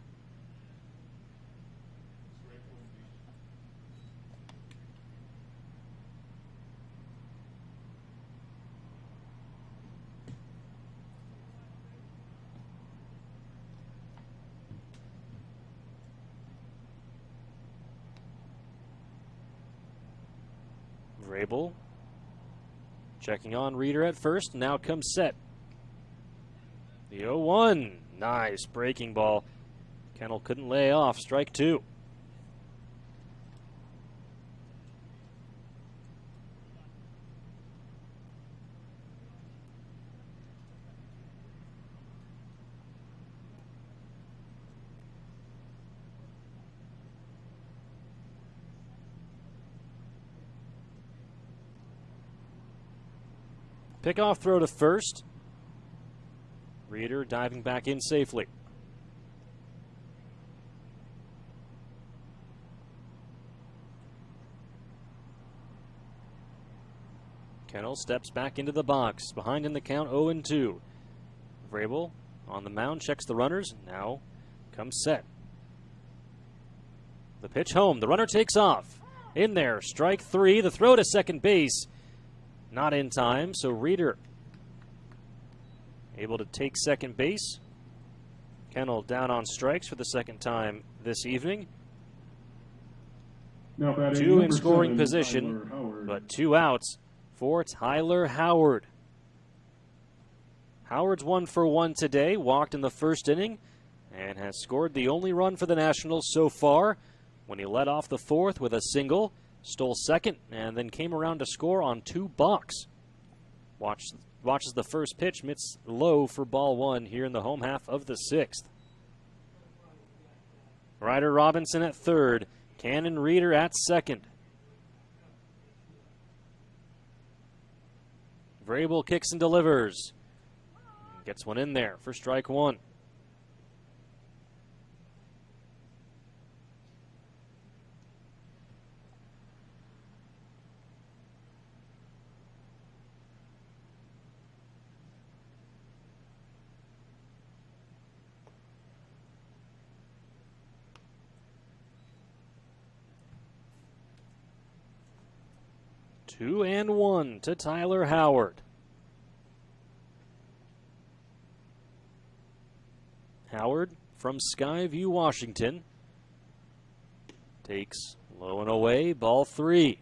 Vrabel checking on Reeder at first, now comes set. The 0-1, nice breaking ball Kennel couldn't lay off. Strike two. Pickoff throw to first. Reeder diving back in safely. Kennel steps back into the box. Behind in the count, 0-2. Vrabel on the mound, checks the runners. Now comes set. The pitch home. The runner takes off. In there, strike three. The throw to second base. Not in time, so Reeder able to take second base. Kennel down on strikes for the second time this evening. Now batting two in number scoring 7, position, Tyler Howard. but 2 outs for Tyler Howard. Howard's 1 for 1 today, walked in the first inning, and has scored the only run for the Nationals so far when he led off the fourth with a single, stole second, and then came around to score on 2 balks. Watches the first pitch, mitts low for ball 1 here in the home half of the 6th. Ryder Robinson at third, Cannon Reeder at second. Vrabel kicks and delivers. Gets one in there for strike 1. Two and one to Tyler Howard. Howard from Skyview, Washington. Takes low and away, ball 3.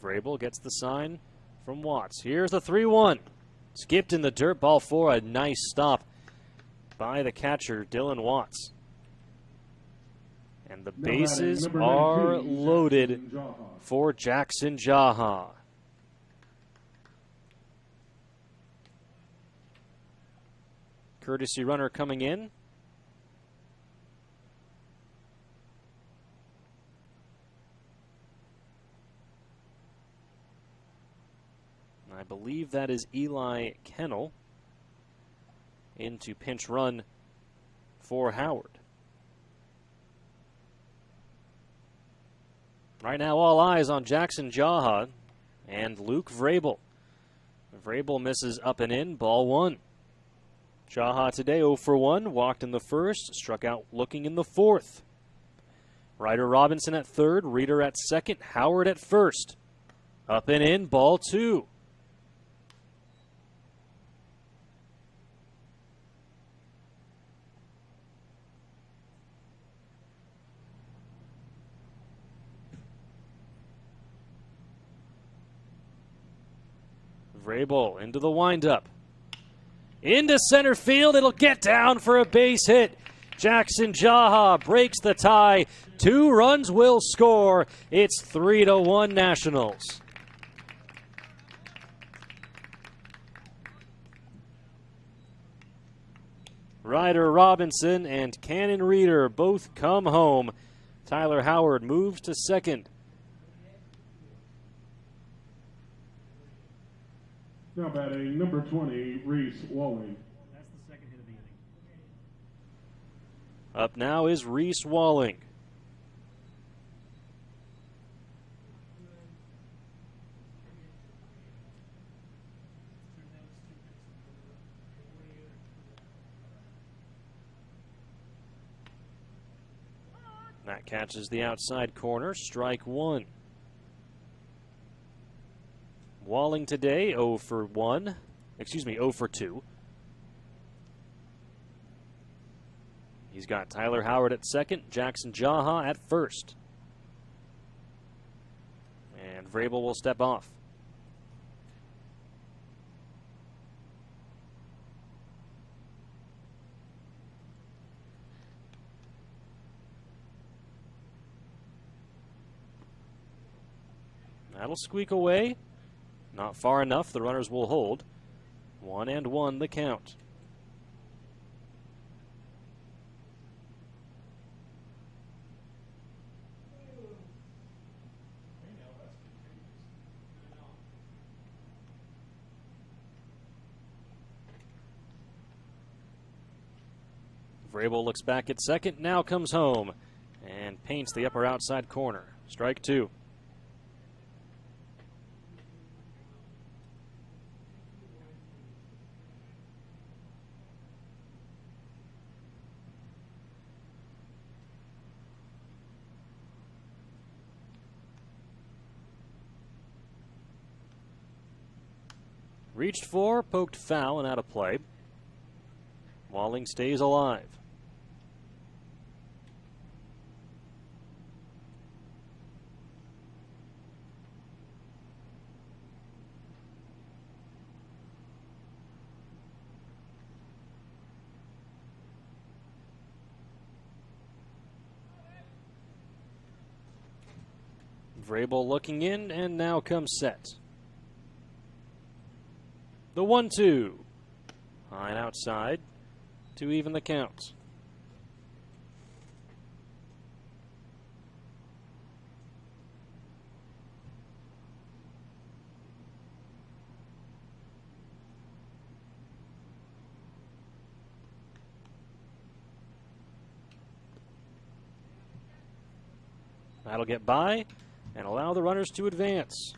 Vrabel gets the sign from Watts. Here's the 3-1. Skipped in the dirt, ball 4. A nice stop by the catcher, Dylan Watts. And the bases are 19, loaded Jackson Jaha. for Jackson Jaha. Courtesy runner coming in. I believe that is Eli Kennel into pinch run for Howard. Right now, all eyes on Jackson Jaha and Luke Vrabel. Vrabel misses up and in, ball 1. Jaha today 0 for 1, walked in the first, struck out looking in the fourth. Ryder Robinson at third, Reeder at second, Howard at first. Up and in, ball 2. Vrabel into the windup. Into center field. It'll get down for a base hit. Jackson Jaha breaks the tie. 2 runs will score. It's 3-1 Nationals. Ryder Robinson and Cannon Reeder both come home. Tyler Howard moves to second. Now batting number 20, Reese Walling. That's the second hit of the inning. Up now is Reese Walling. That catches the outside corner, strike 1. Walling today 0 for 2. He's got Tyler Howard at second, Jackson Jaha at first. And Vrabel will step off. That'll squeak away. Not far enough. The runners will hold. 1-1 the count. Vrabel looks back at second, now comes home and paints the upper outside corner. Strike two. Reached for, poked foul and out of play. Walling stays alive. Vrabel looking in, and now comes set. The 1-2. High and outside to even the count. That'll get by and allow the runners to advance.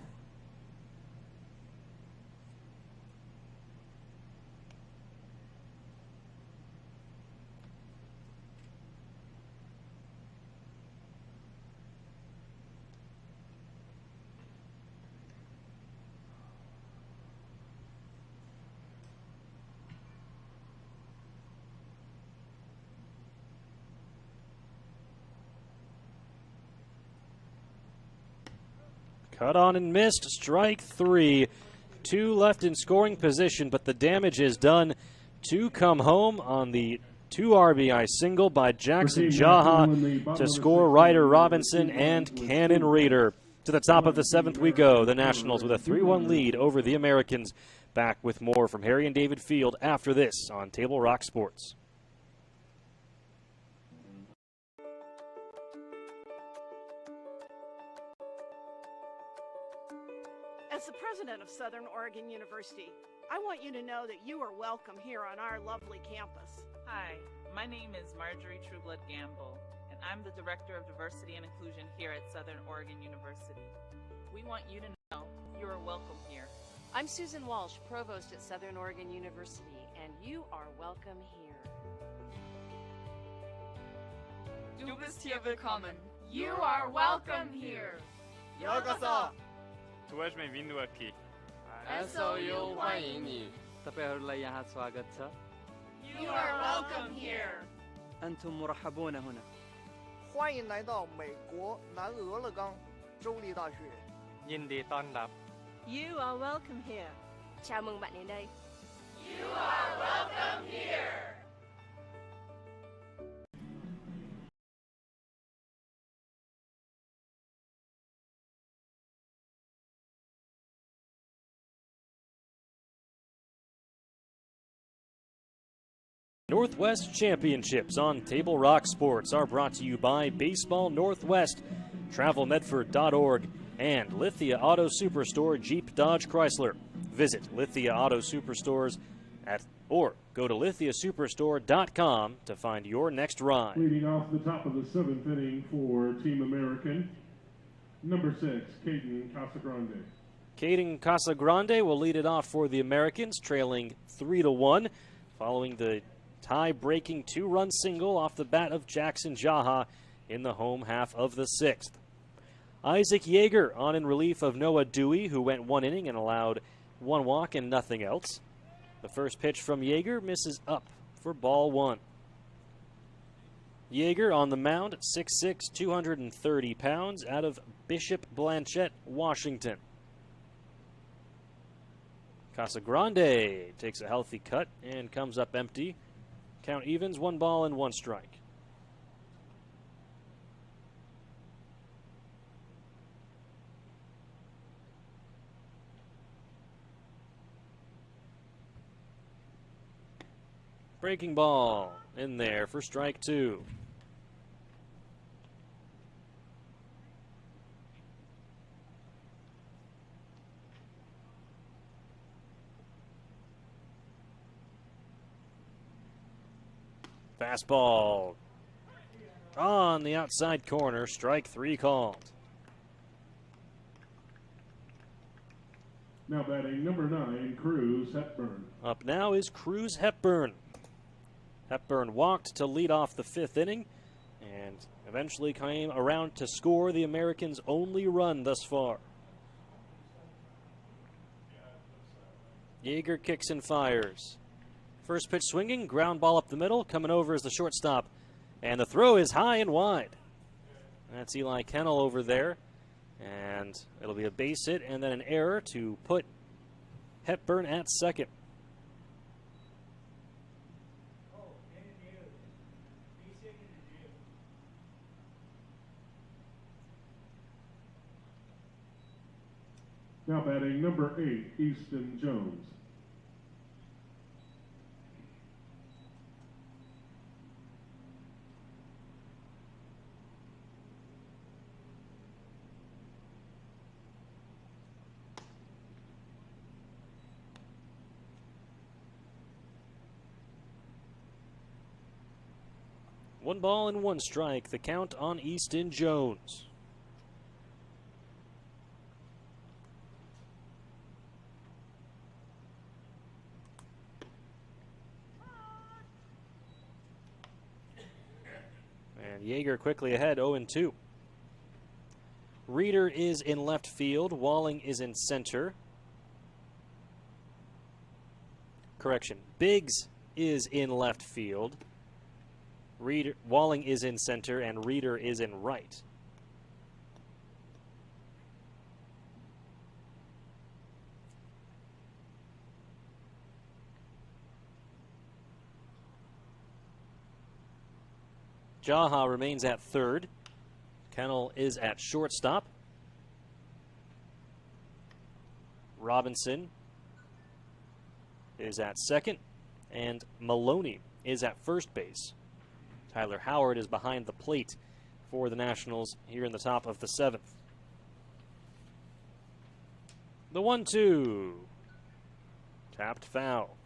Cut on and missed, strike three. 2 left in scoring position, but the damage is done. 2 come home on the 2 RBI single by Jackson Jaha to score Ryder Robinson and Cannon Reeder. To the top of the 7th we go. The Nationals with a 3-1 lead over the Americans. Back with more from Harry and David Field after this on Table Rock Sports. As the president of Southern Oregon University, I want you to know that you are welcome here on our lovely campus. Hi, my name is Marjorie Trueblood Gamble, and I'm the Director of Diversity and Inclusion here at Southern Oregon University. We want you to know you are welcome here. I'm Susan Walsh, Provost at Southern Oregon University, and you are welcome here. Du bist hier willkommen. You are welcome here. Yokoso. Tu és bem-vindo aqui. SOU 欢迎你. तपाईहरुलाई यहाँ स्वागत छ. You are welcome here. أنتم مرحبون هنا. 欢迎来到美国南俄勒冈州立大学. ยินดีต้อนรับ. You are welcome here. Chào mừng bạn đến đây. You are welcome here. Northwest Championships on Table Rock Sports are brought to you by Baseball Northwest, TravelMedford.org, and Lithia Auto Superstore Jeep Dodge Chrysler. Visit Lithia Auto Superstores or go to lithiasuperstore.com to find your next ride. Leading off the top of the 7th inning for Team American, number 6, Caden Casagrande. Caden Casagrande will lead it off for the Americans, trailing 3-1, following the tie-breaking 2-run single off the bat of Jackson Jaha in the home half of the 6th. Isaac Yeager on in relief of Noah Dewey, who went 1 inning and allowed 1 walk and nothing else. The first pitch from Yeager misses up for ball 1. Yeager on the mound, 6'6", 230 pounds, out of Bishop Blanchette, Washington. Casagrande takes a healthy cut and comes up empty. Count evens, 1 ball and 1 strike. Breaking ball in there for strike 2. Fastball on the outside corner, strike 3 called. Now batting number 9, Cruz Hepburn. Up now is Cruz Hepburn. Hepburn walked to lead off the 5th inning and eventually came around to score the Americans' only run thus far. Yeager kicks and fires. First pitch swinging, ground ball up the middle, coming over is the shortstop. And the throw is high and wide. That's Eli Kennel over there. And it'll be a base hit and then an error to put Hepburn at second. Now batting number 8, Easton Jones. One ball and 1 strike, the count on Easton Jones. And Yeager quickly ahead, 0-2. Reeder is in left field. Walling is in center. Correction. Biggs is in left field. Walling is in center, and Reeder is in right. Jaha remains at third. Kennel is at shortstop. Robinson is at second, and Maloney is at first base. Tyler Howard is behind the plate for the Nationals here in the top of the 7th. The 1-2. Tapped foul.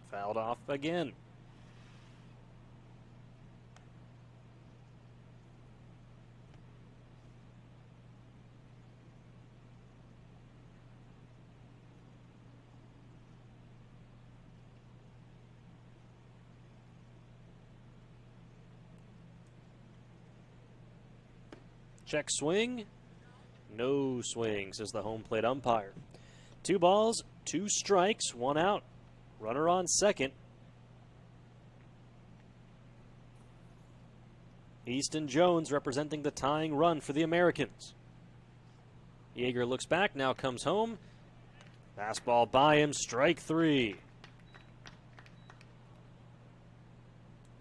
Fouled off again. Check swing. No swing, says the home plate umpire. 2 balls, 2 strikes, 1 out. Runner on second. Easton Jones representing the tying run for the Americans. Yeager looks back, now comes home. Fastball by him, strike 3.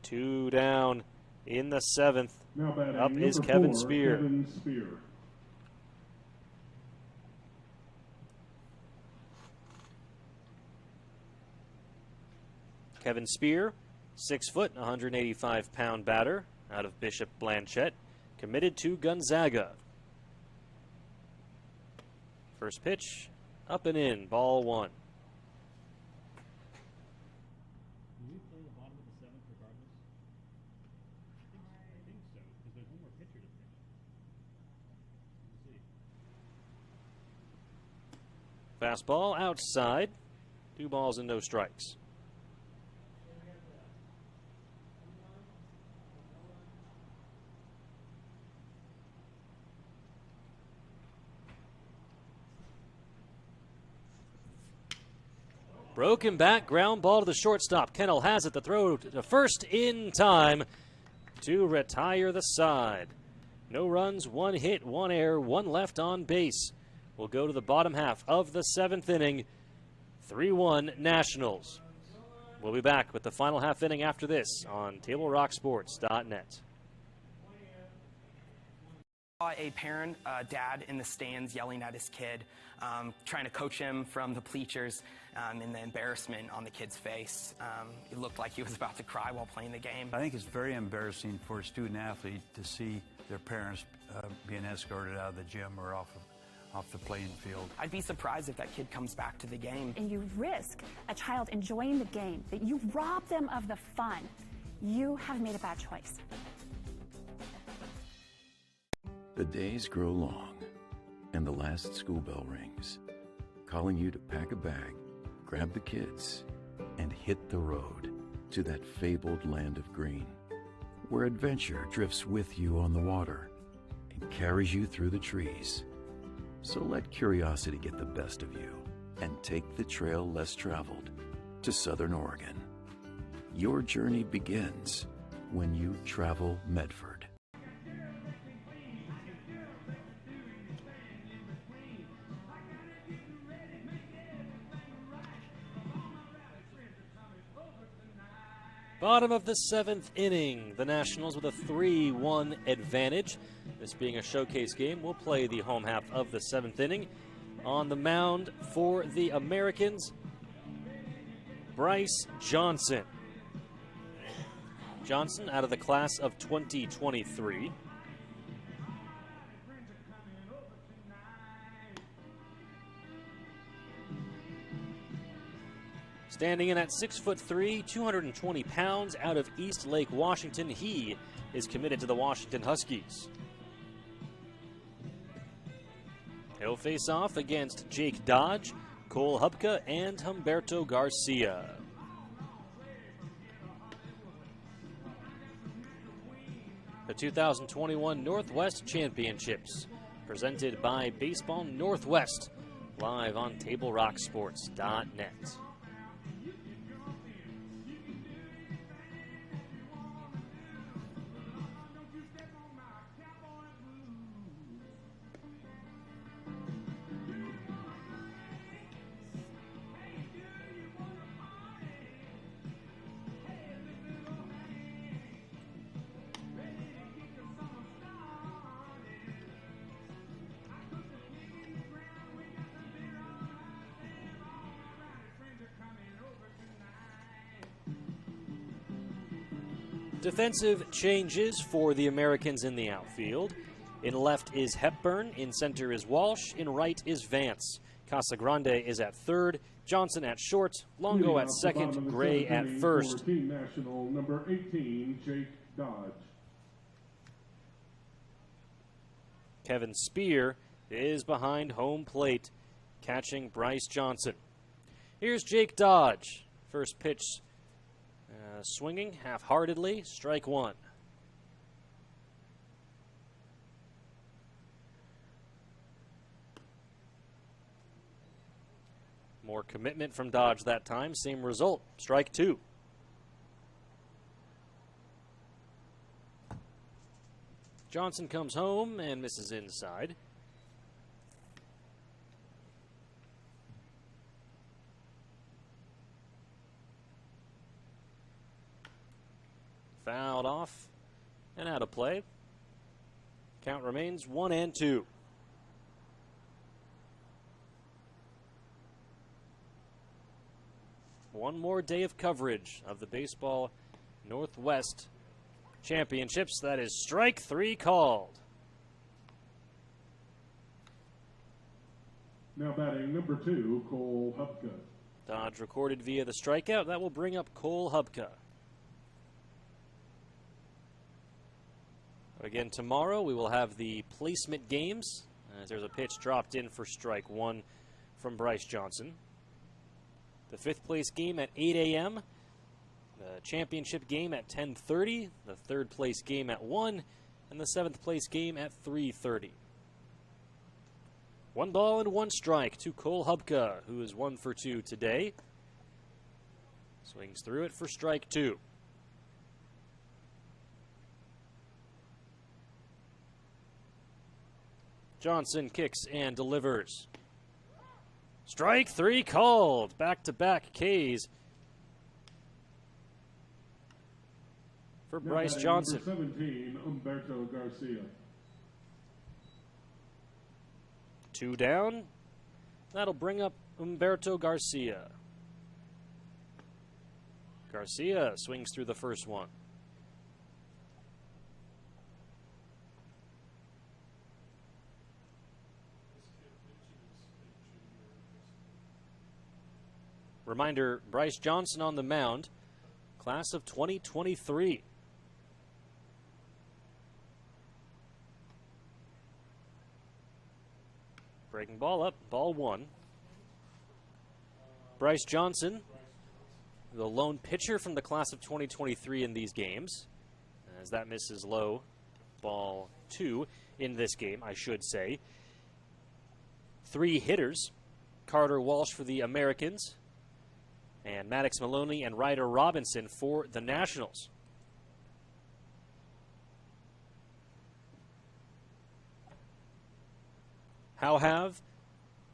2 down in the 7th. Now batting Up is number Kevin 4, Spear. Kevin Spear. Kevin Spear, 6 foot, 185-pound batter out of Bishop Blanchette, committed to Gonzaga. First pitch, up and in, ball 1. Do we play the bottom of the 7th regardless? I think so, because there's one more pitcher to pitch. Fastball outside. 2 balls and no strikes. Broken back, ground ball to the shortstop. Kennel has it. The throw to first in time to retire the side. No runs, 1 hit, 1 error, 1 left on base. We'll go to the bottom half of the 7th inning. 3-1 Nationals. We'll be back with the final half inning after this on TableRockSports.net. A parent, dad in the stands yelling at his kid, trying to coach him from the bleachers, and the embarrassment on the kid's face. It looked like he was about to cry while playing the game. I think it's very embarrassing for a student athlete to see their parents being escorted out of the gym or off the playing field. I'd be surprised if that kid comes back to the game. And you risk a child enjoying the game, that you rob them of the fun. You have made a bad choice. The days grow long, and the last school bell rings, calling you to pack a bag, grab the kids, and hit the road to that fabled land of green, where adventure drifts with you on the water and carries you through the trees. So let curiosity get the best of you and take the trail less traveled to Southern Oregon. Your journey begins when you travel Medford. Bottom of the 7th inning, the Nationals with a 3-1 advantage. This being a showcase game, we'll play the home half of the 7th inning. On the mound for the Americans, Bryce Johnson. Johnson out of the class of 2023. Standing in at 6'3", 220 pounds, out of East Lake, Washington. He is committed to the Washington Huskies. He'll face off against Jake Dodge, Cole Hubka, and Humberto Garcia. The 2021 Northwest Championships, presented by Baseball Northwest, live on TableRockSports.net. Defensive changes for the Americans in the outfield. In left is Hepburn, in center is Walsh, in right is Vance. Casagrande is at third, Johnson at short, Longo at second, Gray at first. Team National number 18, Jake Dodge. Kevin Spear is behind home plate, catching Bryce Johnson. Here's Jake Dodge. First pitch swinging half-heartedly, strike 1. More commitment from Dodge that time, same result, strike 2. Johnson comes home and misses inside. Fouled off and out of play. Count remains 1-2. One more day of coverage of the Baseball Northwest Championships. That is strike 3 called. Now batting number 2, Cole Hubka. Dodge recorded via the strikeout. That will bring up Cole Hubka. Again, tomorrow we will have the placement games, as there's a pitch dropped in for strike 1 from Bryce Johnson. The 5th place game at 8 a.m., the championship game at 10:30, the 3rd place game at 1, and the 7th place game at 3:30. 1 ball and 1 strike to Cole Hubka, who is 1 for 2 today. Swings through it for strike 2. Johnson kicks and delivers. Strike 3 called. Back-to-back Ks for Bryce Johnson. Number 17, Humberto Garcia. 2 down. That'll bring up Humberto Garcia. Garcia swings through the first one. Reminder, Bryce Johnson on the mound, class of 2023. Breaking ball up, ball 1. Bryce Johnson, the lone pitcher from the class of 2023 in these games, as that misses low, ball 2 in this game, I should say. 3 hitters, Carter Walsh for the Americans, and Maddox Maloney and Ryder Robinson for the Nationals. How have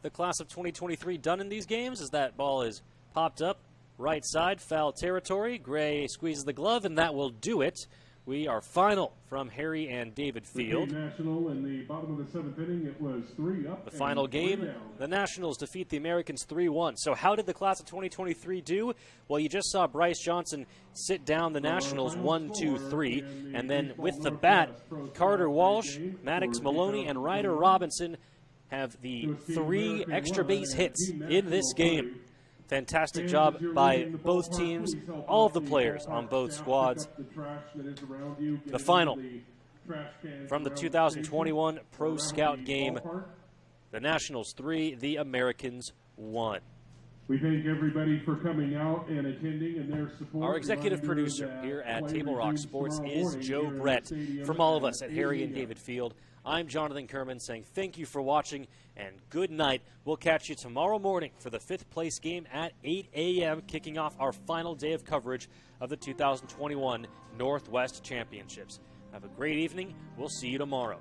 the class of 2023 done in these games? As that ball is popped up, right side, foul territory. Gray squeezes the glove, and that will do it. We are final from Harry and David Field. National in the bottom of the 7th inning, it was 3 up. The final game, the Nationals defeat the Americans 3-1. So how did the class of 2023 do? Well, you just saw Bryce Johnson sit down the Nationals 1-2-3, and then with the bat, Carter Walsh, Maddox Maloney, and Ryder Robinson have the 3 extra base hits in this game. Fantastic job by both teams, all of the players on both squads. The final from the 2021 Pro Scout game, the Nationals 3, the Americans 1. We thank everybody for coming out and attending and their support. Our executive producer here at Table Rock Sports is Joe Brett. From all of us at Harry and David Field, I'm Jonathan Kerman saying thank you for watching and good night. We'll catch you tomorrow morning for the 5th place game at 8 a.m., kicking off our final day of coverage of the 2021 Northwest Championships. Have a great evening. We'll see you tomorrow.